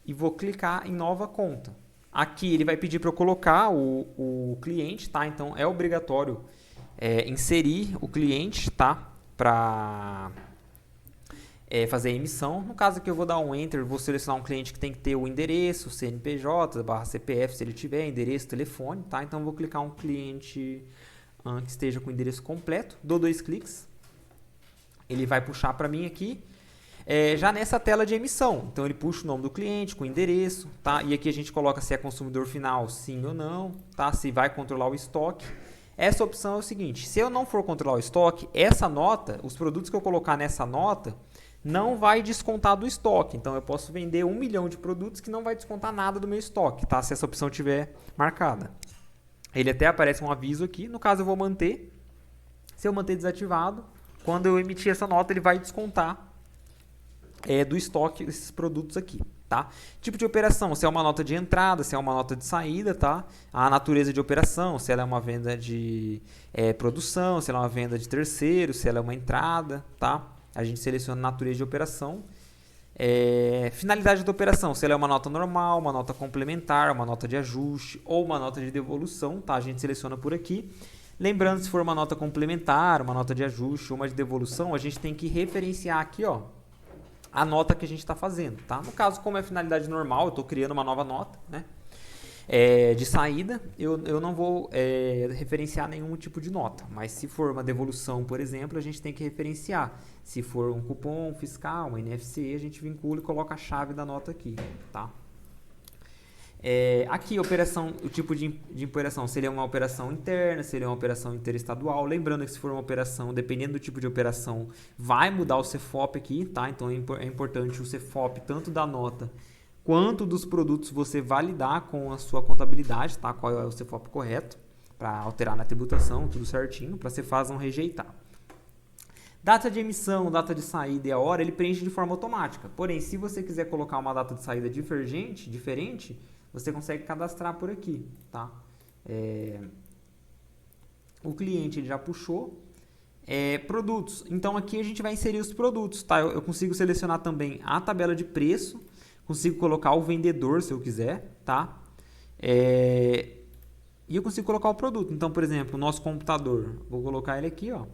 e vou clicar em nova conta. Aqui ele vai pedir para eu colocar o cliente, tá? Então é obrigatório inserir o cliente, tá? Para fazer a emissão. No caso aqui eu vou dar um Enter, vou selecionar um cliente que tem que ter o endereço, CNPJ, /CPF se ele tiver, endereço, telefone, tá? Então eu vou clicar um cliente que esteja com o endereço completo, dou 2 cliques, ele vai puxar para mim aqui. Já nessa tela de emissão, então ele puxa o nome do cliente com o endereço, tá? E aqui a gente coloca se é consumidor final, sim ou não, tá? Se vai controlar o estoque. Essa opção é o seguinte: se eu não for controlar o estoque, essa nota, os produtos que eu colocar nessa nota, não vai descontar do estoque. Então eu posso vender 1 milhão de produtos que não vai descontar nada do meu estoque, tá? Se essa opção tiver marcada. Ele até aparece um aviso aqui, no caso eu vou manter. Se eu manter desativado, quando eu emitir essa nota, ele vai descontar do estoque esses produtos aqui, tá? Tipo de operação, se é uma nota de entrada, se é uma nota de saída, tá? A natureza de operação, se ela é uma venda de produção, se ela é uma venda de terceiro, se ela é uma entrada, tá? A gente seleciona a natureza de operação. Finalidade da operação, se ela é uma nota normal, uma nota complementar, uma nota de ajuste ou uma nota de devolução, tá? A gente seleciona por aqui. Lembrando, se for uma nota complementar, uma nota de ajuste ou uma de devolução, a gente tem que referenciar aqui, ó, a nota que a gente está fazendo, tá? No caso, como é finalidade normal, eu estou criando uma nova nota, né? De saída, eu não vou referenciar nenhum tipo de nota, mas se for uma devolução, por exemplo, a gente tem que referenciar. Se for um cupom fiscal, um NFC, a gente vincula e coloca a chave da nota aqui, tá? Aqui, operação, o tipo de operação, seria uma operação interna, seria uma operação interestadual. Lembrando que se for uma operação, dependendo do tipo de operação, vai mudar o CFOP aqui, tá? Então é importante o CFOP tanto da nota quanto dos produtos você validar com a sua contabilidade, tá? Qual é o CFOP correto, para alterar na tributação, tudo certinho, para você fazer um rejeitar. Data de emissão, data de saída e a hora, ele preenche de forma automática. Porém, se você quiser colocar uma data de saída diferente, você consegue cadastrar por aqui, tá? O cliente ele já puxou. Produtos. Então, aqui a gente vai inserir os produtos, tá? Eu consigo selecionar também a tabela de preço, consigo colocar o vendedor, se eu quiser, tá? E eu consigo colocar o produto. Então, por exemplo, o nosso computador, vou colocar ele aqui, ó.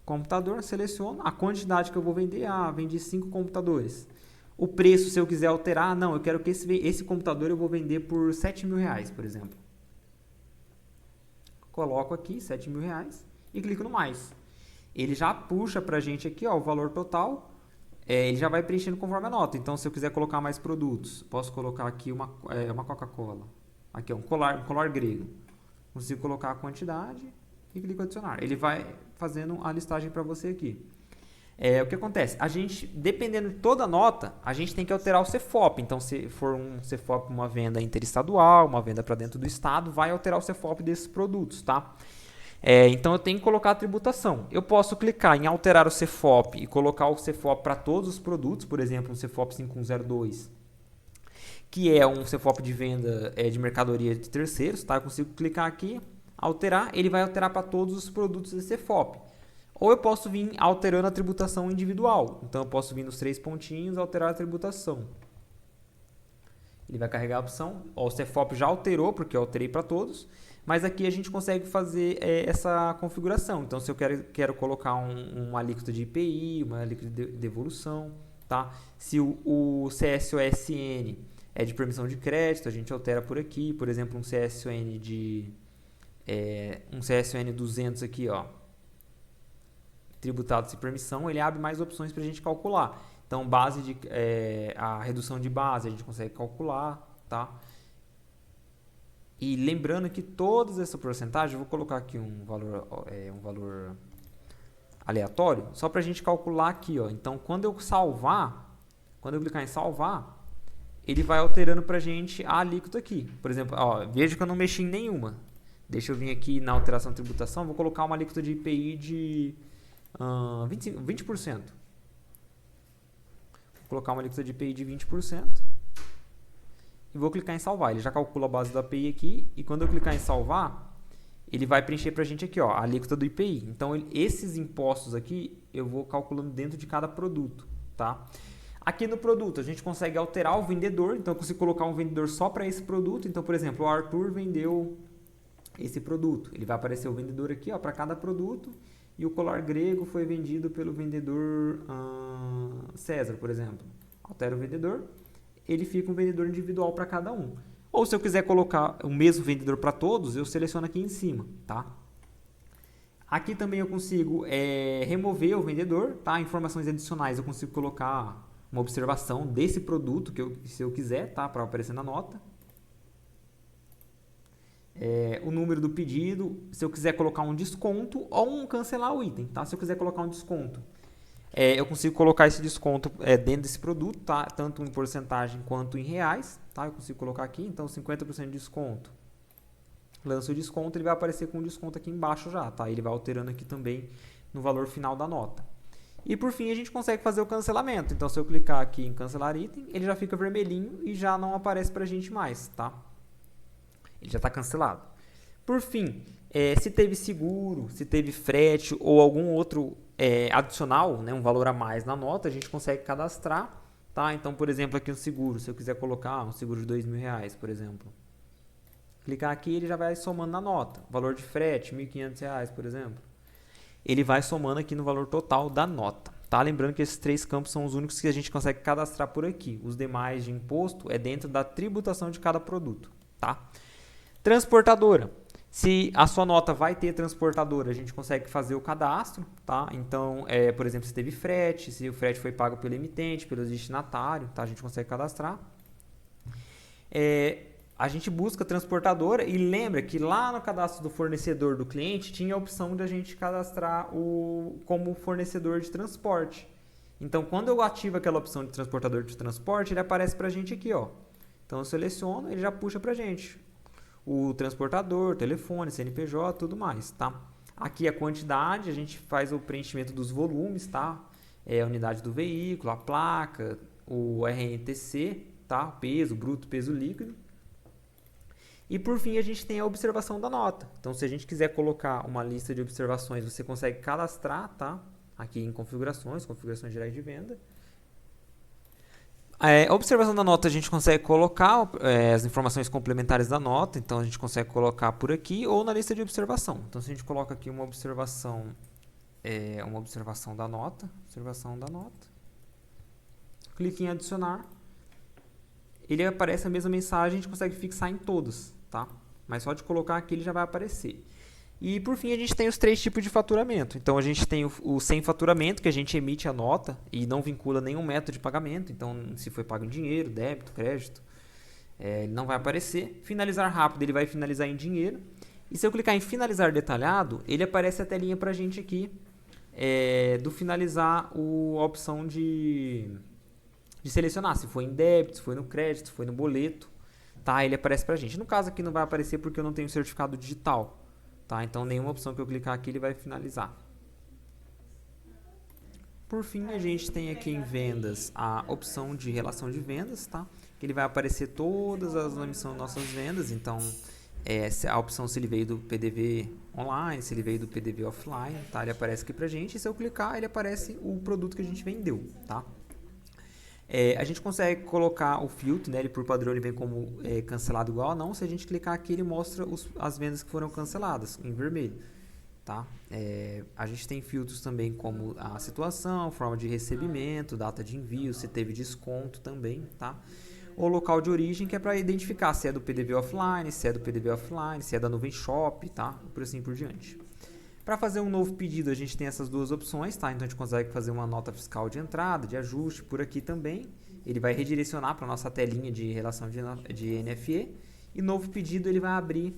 computador, seleciono a quantidade que eu vou vender. Vendi 5 computadores. O preço, se eu quiser alterar, não, eu quero que esse computador eu vou vender por R$7.000, por exemplo. Coloco aqui R$7.000 e clico no mais. Ele já puxa pra gente aqui, ó, o valor total. Ele já vai preenchendo conforme a nota. Então, se eu quiser colocar mais produtos, posso colocar aqui uma Coca-Cola. Aqui, ó, um colar grego. Consigo colocar a quantidade e clico em adicionar. Ele vai fazendo a listagem para você aqui. O que acontece? A gente, dependendo de toda nota, a gente tem que alterar o CFOP. Então, se for um CFOP, uma venda interestadual, uma venda para dentro do estado, vai alterar o CFOP desses produtos, tá? Então, eu tenho que colocar a tributação. Eu posso clicar em alterar o CFOP e colocar o CFOP para todos os produtos, por exemplo, um CFOP 5102, que é um CFOP de venda de mercadoria de terceiros, tá? Eu consigo clicar aqui, alterar, ele vai alterar para todos os produtos desse CFOP. Ou eu posso vir alterando a tributação individual. Então, eu posso vir nos 3 pontinhos, alterar a tributação. Ele vai carregar a opção. O CFOP já alterou, porque eu alterei para todos. Mas aqui a gente consegue fazer essa configuração. Então, se eu quero colocar uma alíquota de IPI, uma alíquota de devolução, tá? Se o CSOSN é de permissão de crédito, a gente altera por aqui. Por exemplo, um CSON 200 aqui, ó, tributado sem permissão, ele abre mais opções para a gente calcular. Então, a redução de base a gente consegue calcular, tá? E lembrando que todas essa porcentagem, eu vou colocar aqui um valor aleatório, só para a gente calcular aqui, ó. Então, quando eu clicar em salvar, ele vai alterando para a gente a alíquota aqui. Por exemplo, ó, veja que eu não mexi em nenhuma. Deixa eu vir aqui na alteração de tributação, vou colocar uma alíquota de IPI de 20%. Vou colocar uma alíquota de IPI de 20% e vou clicar em salvar. Ele já calcula a base da API aqui e quando eu clicar em salvar, ele vai preencher para a gente aqui, ó, a alíquota do IPI. Então, esses impostos aqui eu vou calculando dentro de cada produto, tá? Aqui no produto a gente consegue alterar o vendedor, então eu consigo colocar um vendedor só para esse produto. Então, por exemplo, o Arthur vendeu esse produto. Ele vai aparecer o vendedor aqui, ó, para cada produto. E o colar grego foi vendido pelo vendedor César, por exemplo. Altero o vendedor, ele fica um vendedor individual para cada um. Ou se eu quiser colocar o mesmo vendedor para todos, eu seleciono aqui em cima, tá? Aqui também eu consigo remover o vendedor, tá? Informações adicionais, eu consigo colocar uma observação desse produto, se eu quiser, tá? Para aparecer na nota. O número do pedido, se eu quiser colocar um desconto ou cancelar o item, tá? Se eu quiser colocar um desconto, eu consigo colocar esse desconto dentro desse produto, tá? Tanto em porcentagem quanto em reais, tá? Eu consigo colocar aqui, então 50% de desconto. Lanço o desconto, ele vai aparecer com o desconto aqui embaixo já, tá? Ele vai alterando aqui também no valor final da nota. E por fim a gente consegue fazer o cancelamento. Então se eu clicar aqui em cancelar item, ele já fica vermelhinho e já não aparece pra gente mais, tá? Ele já está cancelado. Por fim, se teve seguro, se teve frete ou algum outro adicional, né, um valor a mais na nota, a gente consegue cadastrar, tá? Então, por exemplo, aqui no seguro, se eu quiser colocar um seguro de R$2.000, por exemplo, clicar aqui, ele já vai somando na nota. Valor de frete, R$1.500, por exemplo. Ele vai somando aqui no valor total da nota, tá? Lembrando que esses 3 campos são os únicos que a gente consegue cadastrar por aqui. Os demais de imposto é dentro da tributação de cada produto, tá? Transportadora. Se a sua nota vai ter transportadora, a gente consegue fazer o cadastro, tá? Então, por exemplo, se teve frete, se o frete foi pago pelo emitente, pelo destinatário, tá? A gente consegue cadastrar. A gente busca transportadora e lembra que lá no cadastro do fornecedor do cliente tinha a opção de a gente cadastrar como fornecedor de transporte. Então, quando eu ativo aquela opção de transportador de transporte, ele aparece pra gente aqui, ó. Então, eu seleciono, ele já puxa pra gente o transportador, telefone, CNPJ, tudo mais, tá? Aqui a quantidade, a gente faz o preenchimento dos volumes, tá? A unidade do veículo, a placa, o RNTC, tá? Peso bruto, peso líquido. E por fim a gente tem a observação da nota. Então se a gente quiser colocar uma lista de observações, você consegue cadastrar, tá? Aqui em configurações gerais de venda. A observação da nota a gente consegue colocar as informações complementares da nota, então a gente consegue colocar por aqui ou na lista de observação. Então se a gente coloca aqui uma observação uma observação da nota. Clique em adicionar. Ele aparece a mesma mensagem, a gente consegue fixar em todos, tá? Mas só de colocar aqui ele já vai aparecer. E por fim a gente tem os 3 tipos de faturamento. Então a gente tem o sem faturamento, que a gente emite a nota e não vincula nenhum método de pagamento. Então se foi pago em dinheiro, débito, crédito, ele não vai aparecer. Finalizar rápido, ele vai finalizar em dinheiro. E se eu clicar em finalizar detalhado, ele aparece a telinha pra gente aqui do finalizar a opção de selecionar se foi em débito, se foi no crédito, se foi no boleto, tá? Ele aparece pra gente. No caso aqui não vai aparecer porque eu não tenho certificado digital, tá? Então nenhuma opção que eu clicar aqui ele vai finalizar. Por fim, a gente tem aqui em vendas a opção de relação de vendas, tá? Que ele vai aparecer todas as nossas vendas, então a opção se ele veio do PDV online, se ele veio do PDV offline, tá? Ele aparece aqui pra gente e se eu clicar ele aparece o produto que a gente vendeu, tá? A gente consegue colocar o filtro, né? Ele por padrão ele vem como cancelado igual a não. Se a gente clicar aqui ele mostra as vendas que foram canceladas em vermelho, tá? A gente tem filtros também como a situação, forma de recebimento, data de envio, se teve desconto também, tá? O local de origem, que é para identificar se é do PDV offline, se é do PDV offline, se é da nuvem shop, tá? Por assim por diante. Para fazer um novo pedido, a gente tem essas duas opções, tá? Então a gente consegue fazer uma nota fiscal de entrada, de ajuste, por aqui também. Ele vai redirecionar para a nossa telinha de relação de NFE. E novo pedido, ele vai abrir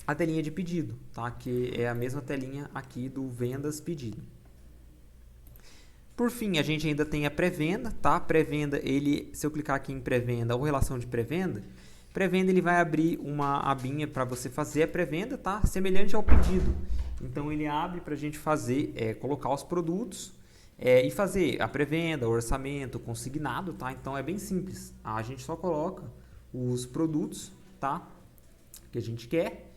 a telinha de pedido, tá? Que é a mesma telinha aqui do vendas pedido. Por fim, a gente ainda tem a pré-venda, tá? Pré-venda, se eu clicar aqui em pré-venda ou relação de pré-venda, ele vai abrir uma abinha para você fazer a pré-venda, tá? Semelhante ao pedido. Então ele abre para a gente fazer, colocar os produtos e fazer a pré-venda, o orçamento, o consignado, tá? Então é bem simples. A gente só coloca os produtos, tá? Que a gente quer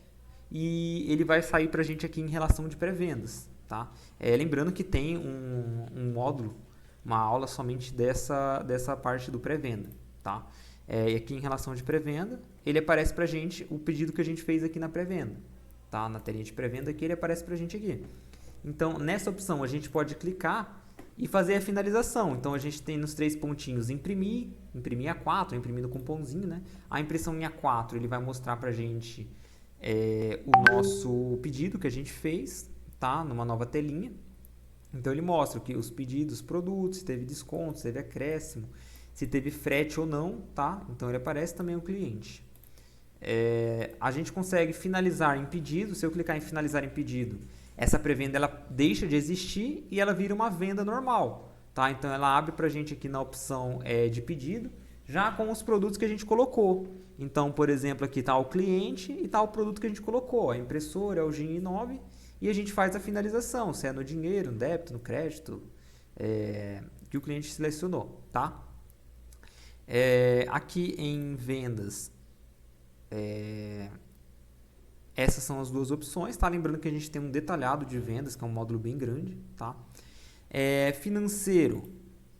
e ele vai sair para a gente aqui em relação de pré-vendas. Tá? Lembrando que tem um módulo, uma aula somente dessa parte do pré-venda. Tá? E aqui em relação de pré-venda, ele aparece para a gente o pedido que a gente fez aqui na pré-venda. Tá? Na telinha de pré-venda aqui, ele aparece para a gente aqui. Então, nessa opção, a gente pode clicar e fazer a finalização. Então, a gente tem nos 3 pontinhos imprimir em A4, imprimir no cupomzinho. Né? A impressão em A4, ele vai mostrar para a gente o nosso pedido que a gente fez, tá? Numa nova telinha. Então ele mostra que os pedidos, produtos, se teve desconto, se teve acréscimo, se teve frete ou não, tá? Então ele aparece também o cliente. A gente consegue finalizar em pedido. Se eu clicar em finalizar em pedido, essa pré-venda ela deixa de existir e ela vira uma venda normal, tá? Então ela abre pra gente aqui na opção de pedido, já com os produtos que a gente colocou. Então, por exemplo, aqui está o cliente e está o produto que a gente colocou, a impressora, o GIN 9. E a gente faz a finalização, se é no dinheiro, no débito, no crédito, que o cliente selecionou, tá? Aqui em vendas, essas são as duas opções, tá? Lembrando que a gente tem um detalhado de vendas, que é um módulo bem grande, tá? Financeiro,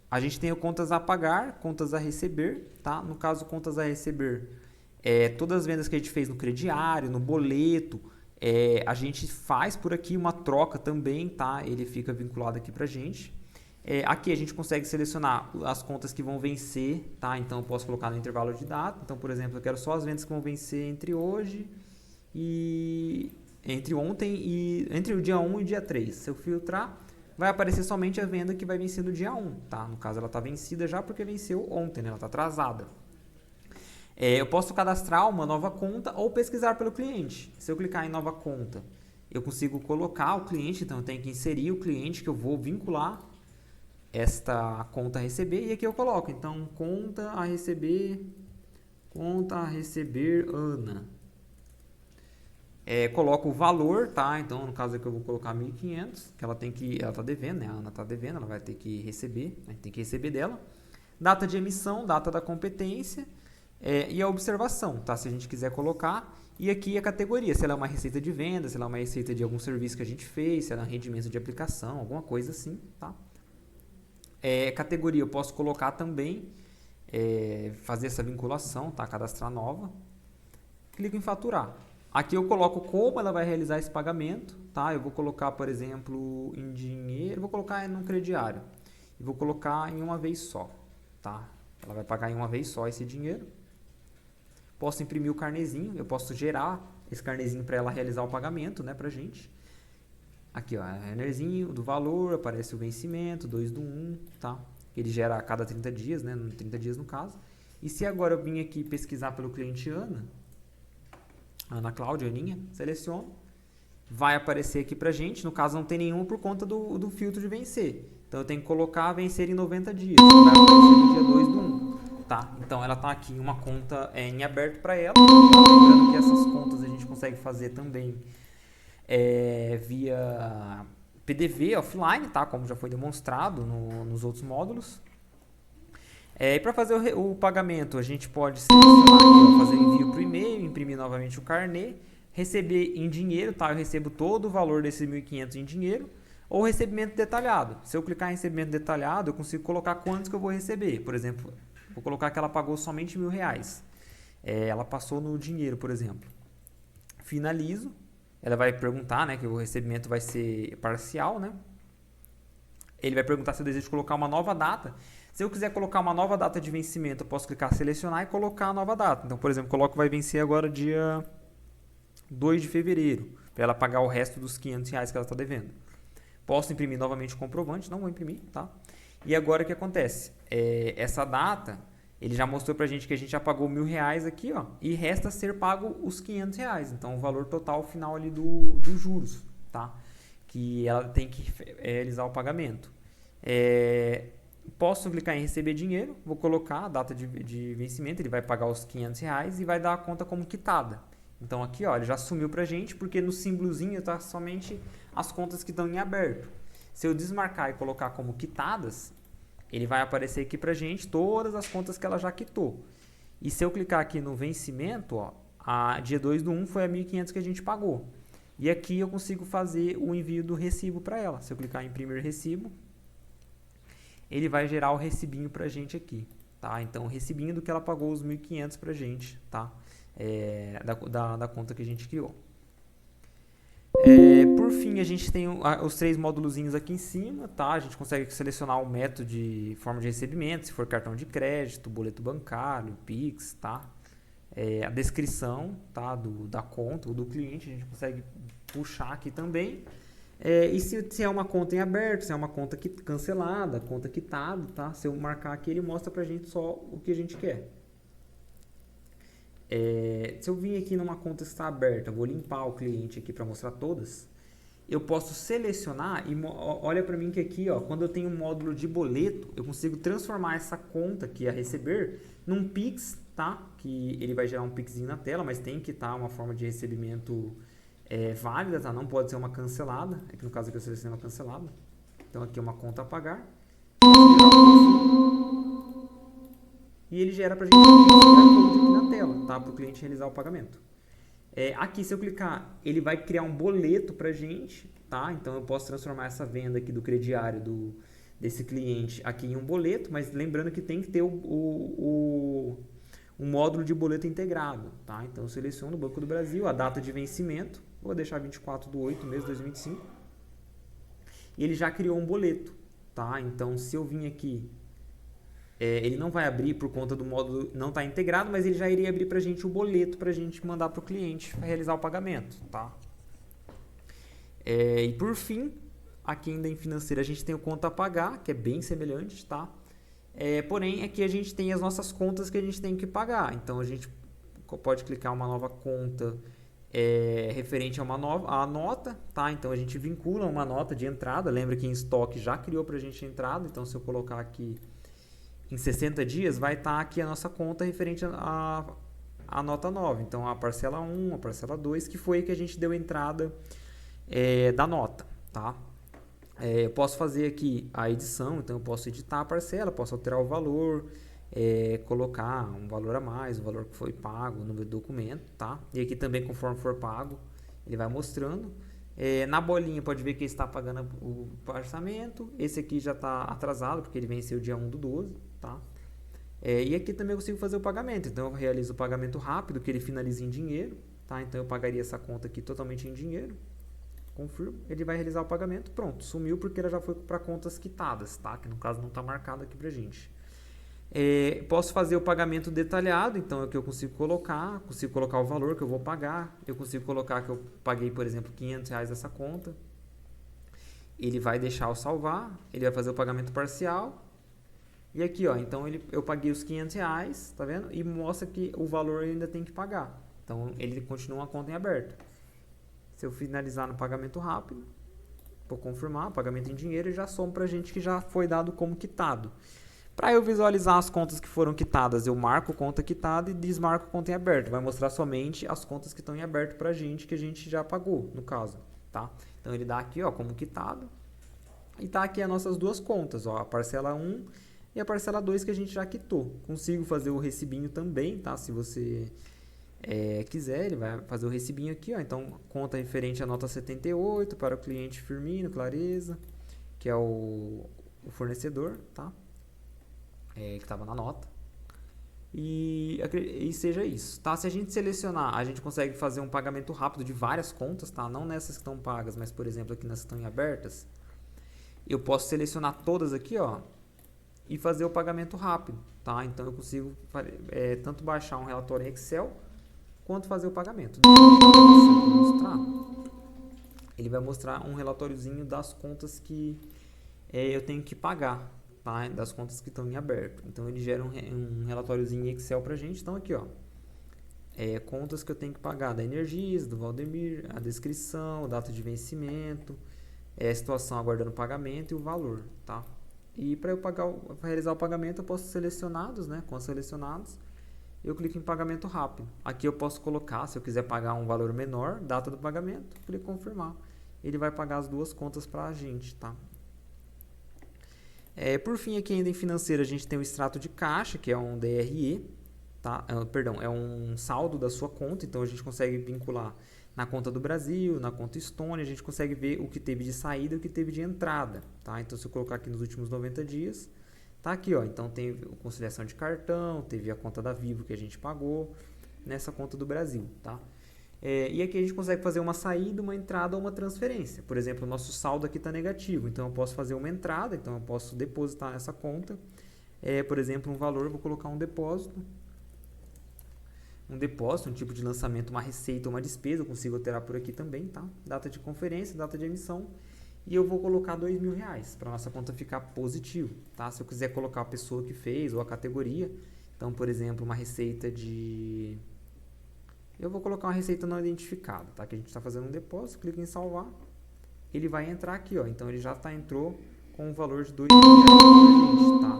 a gente tem o contas a pagar, contas a receber, tá? No caso, contas a receber, todas as vendas que a gente fez no crediário, no boleto, a gente faz por aqui uma troca também, tá? Ele fica vinculado aqui pra gente. Aqui a gente consegue selecionar as contas que vão vencer, tá? Então eu posso colocar no intervalo de data. Então, por exemplo, eu quero só as vendas que vão vencer entre hoje e entre ontem e entre o dia 1 e o dia 3. Se eu filtrar, vai aparecer somente a venda que vai vencer no dia 1, tá? No caso, ela está vencida já porque venceu ontem, né? Ela está atrasada. Eu posso cadastrar uma nova conta ou pesquisar pelo cliente. Se eu clicar em nova conta, eu consigo colocar o cliente, então eu tenho que inserir o cliente que eu vou vincular esta conta a receber e aqui eu coloco, então, conta a receber Ana. Coloco o valor, tá? Então, no caso aqui eu vou colocar 1.500, que ela tá devendo, né? A Ana tá devendo, ela vai ter que receber, a gente tem que receber dela. Data de emissão, data da competência. E a observação, tá? Se a gente quiser colocar. E aqui a categoria, se ela é uma receita de venda, se ela é uma receita de algum serviço que a gente fez, se ela é um rendimento de aplicação, alguma coisa assim, tá? Categoria eu posso colocar também, fazer essa vinculação, tá? Cadastrar nova. Clico em faturar. Aqui eu coloco como ela vai realizar esse pagamento, tá? Eu vou colocar, por exemplo, em dinheiro, vou colocar em um crediário. E vou colocar em uma vez só, tá? Ela vai pagar em uma vez só esse dinheiro. Posso imprimir o carnezinho, eu posso gerar esse carnezinho para ela realizar o pagamento, né, pra gente. Aqui, ó, carnezinho do valor, aparece o vencimento, 2 do 1, tá? Ele gera a cada 30 dias, né, 30 dias no caso. E se agora eu vim aqui pesquisar pelo cliente Ana Cláudia, Aninha, seleciono, vai aparecer aqui pra gente, no caso não tem nenhum por conta do filtro de vencer. Então eu tenho que colocar vencer em 90 dias, vai aparecer no dia 2 do 1. Tá, então ela está aqui uma conta em aberto para ela. Lembrando que essas contas a gente consegue fazer também via PDV offline, tá? Como já foi demonstrado nos outros módulos. E para fazer o pagamento, a gente pode selecionar aqui, ó, fazer envio por e-mail, imprimir novamente o carnê, receber em dinheiro, tá? Eu recebo todo o valor desses 1.500 em dinheiro, ou recebimento detalhado. Se eu clicar em recebimento detalhado, eu consigo colocar quantos que eu vou receber. Por exemplo, vou colocar que ela pagou somente R$1.000. Ela passou no dinheiro, por exemplo. Finalizo. Ela vai perguntar, né, que o recebimento vai ser parcial, né? Ele vai perguntar se eu desejo colocar uma nova data. Se eu quiser colocar uma nova data de vencimento, eu posso clicar selecionar e colocar a nova data. Então, por exemplo, coloco que vai vencer agora dia 2 de fevereiro, para ela pagar o resto dos R$500 que ela está devendo. Posso imprimir novamente o comprovante, não vou imprimir, tá? E agora o que acontece? Essa data, ele já mostrou pra gente que a gente já pagou R$1.000 aqui, ó, e resta ser pago os R$500. Então, o valor total final ali dos juros, tá? Que ela tem que realizar o pagamento. Posso clicar em receber dinheiro, vou colocar a data de vencimento, ele vai pagar os R$500 e vai dar a conta como quitada. Então aqui, ó, ele já sumiu pra gente, porque no símbolozinho tá somente as contas que estão em aberto. Se eu desmarcar e colocar como quitadas, ele vai aparecer aqui pra gente todas as contas que ela já quitou. E se eu clicar aqui no vencimento, ó, a dia 2 do 1 foi a 1.500 que a gente pagou. E aqui eu consigo fazer o envio do recibo para ela. Se eu clicar em imprimir recibo, ele vai gerar o recibinho pra gente aqui, tá? Então, o recibinho do que ela pagou os 1.500 pra gente, tá? Da conta que a gente criou. Por fim, a gente tem os 3 módulozinhos aqui em cima, tá? A gente consegue selecionar o método de forma de recebimento, se for cartão de crédito, boleto bancário, Pix, tá? A descrição, tá? Da conta ou do cliente, a gente consegue puxar aqui também. E se é uma conta em aberto, se é uma conta cancelada, conta quitada, tá? Se eu marcar aqui, ele mostra pra gente só o que a gente quer. Se eu vir aqui numa conta que está aberta, eu vou limpar o cliente aqui para mostrar todas. Eu posso selecionar e olha para mim que aqui, ó, quando eu tenho um módulo de boleto, eu consigo transformar essa conta que ia receber num Pix, tá? Que ele vai gerar um Pixinho na tela, mas tem que estar uma forma de recebimento válida, tá? Não pode ser uma cancelada. Aqui no caso aqui eu selecionei uma cancelada. Então aqui é uma conta a pagar. E ele gera para a gente um QR Code aqui na tela, tá? Para o cliente realizar o pagamento. Aqui, se eu clicar, ele vai criar um boleto para a gente, tá? Então, eu posso transformar essa venda aqui do crediário desse cliente aqui em um boleto, mas lembrando que tem que ter um módulo de boleto integrado, tá? Então, eu seleciono o Banco do Brasil, a data de vencimento, vou deixar 24/8 mesmo, 2025, e ele já criou um boleto, tá? Então, se eu vim aqui, ele não vai abrir por conta do módulo não estar integrado, mas ele já iria abrir para a gente o boleto para a gente mandar para o cliente para realizar o pagamento, tá? E por fim, aqui ainda em financeira a gente tem o conta a pagar, que é bem semelhante, tá? Porém, aqui a gente tem as nossas contas que a gente tem que pagar. Então, a gente pode clicar uma nova conta referente a a nota, tá? Então, a gente vincula uma nota de entrada. Lembra que em estoque já criou para a gente a entrada. Então, se eu colocar aqui em 60 dias, vai estar aqui a nossa conta referente a nota 9. Então, a parcela 1, a parcela 2, que foi a que a gente deu entrada da nota, tá? Eu posso fazer aqui a edição, então eu posso editar a parcela, posso alterar o valor, colocar um valor a mais, o valor que foi pago, o número do documento, tá? E aqui também, conforme for pago, ele vai mostrando. Na bolinha pode ver que ele está pagando o parcelamento. Esse aqui já está atrasado, porque ele venceu dia 1/12, tá? E aqui também eu consigo fazer o pagamento. Então eu realizo o pagamento rápido, que ele finaliza em dinheiro, tá? Então eu pagaria essa conta aqui totalmente em dinheiro. Confirmo, ele vai realizar o pagamento, pronto, sumiu porque ela já foi para contas quitadas, tá? Que no caso não está marcado aqui pra gente. Posso fazer o pagamento detalhado, então é o que eu consigo colocar o valor que eu vou pagar, eu consigo colocar que eu paguei, por exemplo, R$500 dessa conta. Ele vai deixar eu salvar, ele vai fazer o pagamento parcial. E aqui, ó, então eu paguei os R$500, tá vendo? E mostra que o valor ainda tem que pagar. Então ele continua a conta em aberto. Se eu finalizar no pagamento rápido, vou confirmar, pagamento em dinheiro, e já soma pra gente que já foi dado como quitado. Para eu visualizar as contas que foram quitadas, eu marco conta quitada e desmarco conta em aberto. Vai mostrar somente as contas que estão em aberto pra gente, que a gente já pagou, no caso, tá? Então ele dá aqui, ó, como quitado. E tá aqui as nossas duas contas, ó, a parcela 1 e a parcela 2 que a gente já quitou. Consigo fazer o recibinho também, tá? Se você quiser, ele vai fazer o recibinho aqui, ó. Então, conta referente à nota 78 para o cliente Firmino Clareza, que é o fornecedor, tá? Que estava na nota. E seja isso, tá? Se a gente selecionar, a gente consegue fazer um pagamento rápido de várias contas, tá? Não nessas que estão pagas, mas, por exemplo, aqui nas que estão em abertas. Eu posso selecionar todas aqui, ó, e fazer o pagamento rápido, tá? Então, eu consigo tanto baixar um relatório em Excel, quanto fazer o pagamento. Ele vai mostrar um relatóriozinho das contas que eu tenho que pagar, tá? Das contas que estão em aberto. Então ele gera um relatóriozinho em Excel pra gente. Então aqui, ó, contas que eu tenho que pagar da Energisa, do Valdemir, a descrição, data de vencimento, a situação aguardando pagamento e o valor, tá? E para eu realizar o pagamento eu posso selecionados, né? Com selecionados, eu clico em pagamento rápido. Aqui eu posso colocar, se eu quiser pagar um valor menor, data do pagamento, clico em confirmar. Ele vai pagar as duas contas para a gente, tá? Por fim, aqui ainda em financeiro, a gente tem o extrato de caixa, que é um DRE, tá? É um saldo da sua conta, então a gente consegue vincular na conta do Brasil, na conta Estônia, a gente consegue ver o que teve de saída e o que teve de entrada, tá? Então, se eu colocar aqui nos últimos 90 dias, tá aqui, ó. Então tem conciliação de cartão, teve a conta da Vivo que a gente pagou nessa conta do Brasil, tá? E aqui a gente consegue fazer uma saída, uma entrada ou uma transferência. Por exemplo, o nosso saldo aqui está negativo, então eu posso fazer uma entrada, então eu posso depositar nessa conta, por exemplo, um valor, vou colocar um depósito, um tipo de lançamento, uma receita ou uma despesa, eu consigo alterar por aqui também, tá? Data de conferência, data de emissão. E eu vou colocar R$2.000 para nossa conta ficar positivo, tá? Se eu quiser colocar a pessoa que fez ou a categoria, então, por exemplo, uma receita de... Eu vou colocar uma receita não identificada, tá? Que a gente está fazendo um depósito, clica em salvar, ele vai entrar aqui, ó. Então ele já entrou com o valor de R$2.000 pra gente, tá?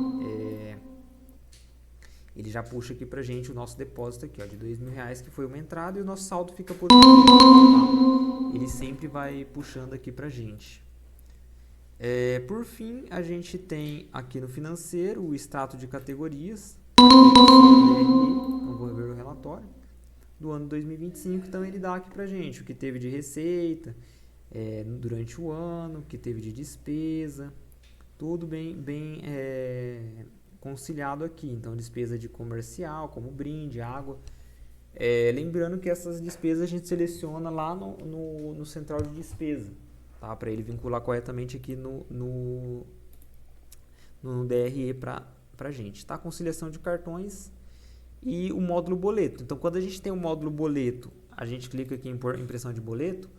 Ele já puxa aqui pra gente o nosso depósito aqui, ó, de R$2.000, que foi uma entrada, e o nosso saldo fica positivo, tá? Ele sempre vai puxando aqui pra gente. Por fim, a gente tem aqui no financeiro o extrato de categorias, então vou ver o relatório do ano 2025, então ele dá aqui pra gente o que teve de receita durante o ano, o que teve de despesa, tudo bem conciliado aqui. Então, despesa de comercial, como brinde, água. Lembrando que essas despesas a gente seleciona lá no central de despesa, tá? Para ele vincular corretamente aqui no DRE pra gente, tá? Conciliação de cartões e o módulo boleto. Então, quando a gente tem o módulo boleto, a gente clica aqui em impressão de boleto,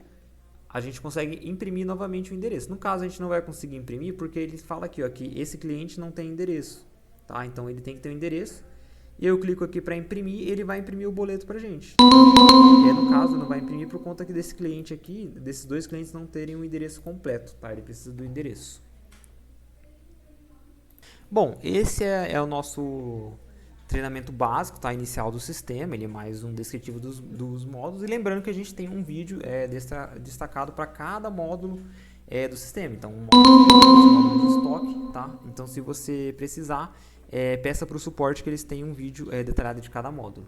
a gente consegue imprimir novamente o endereço. No caso, a gente não vai conseguir imprimir porque ele fala aqui, ó, que esse cliente não tem endereço, tá? Então, ele tem que ter um endereço. E eu clico aqui para imprimir, ele vai imprimir o boleto pra gente. No caso, não vai imprimir por conta que desse cliente aqui, desses dois clientes não terem um endereço completo, tá? Ele precisa do endereço. Bom, esse é o nosso treinamento básico, tá? Inicial do sistema, ele é mais um descritivo dos módulos. E lembrando que a gente tem um vídeo destacado para cada módulo do sistema. Então, um módulo de estoque, tá? Então, se você precisar, peça para o suporte que eles tenham um vídeo detalhado de cada módulo.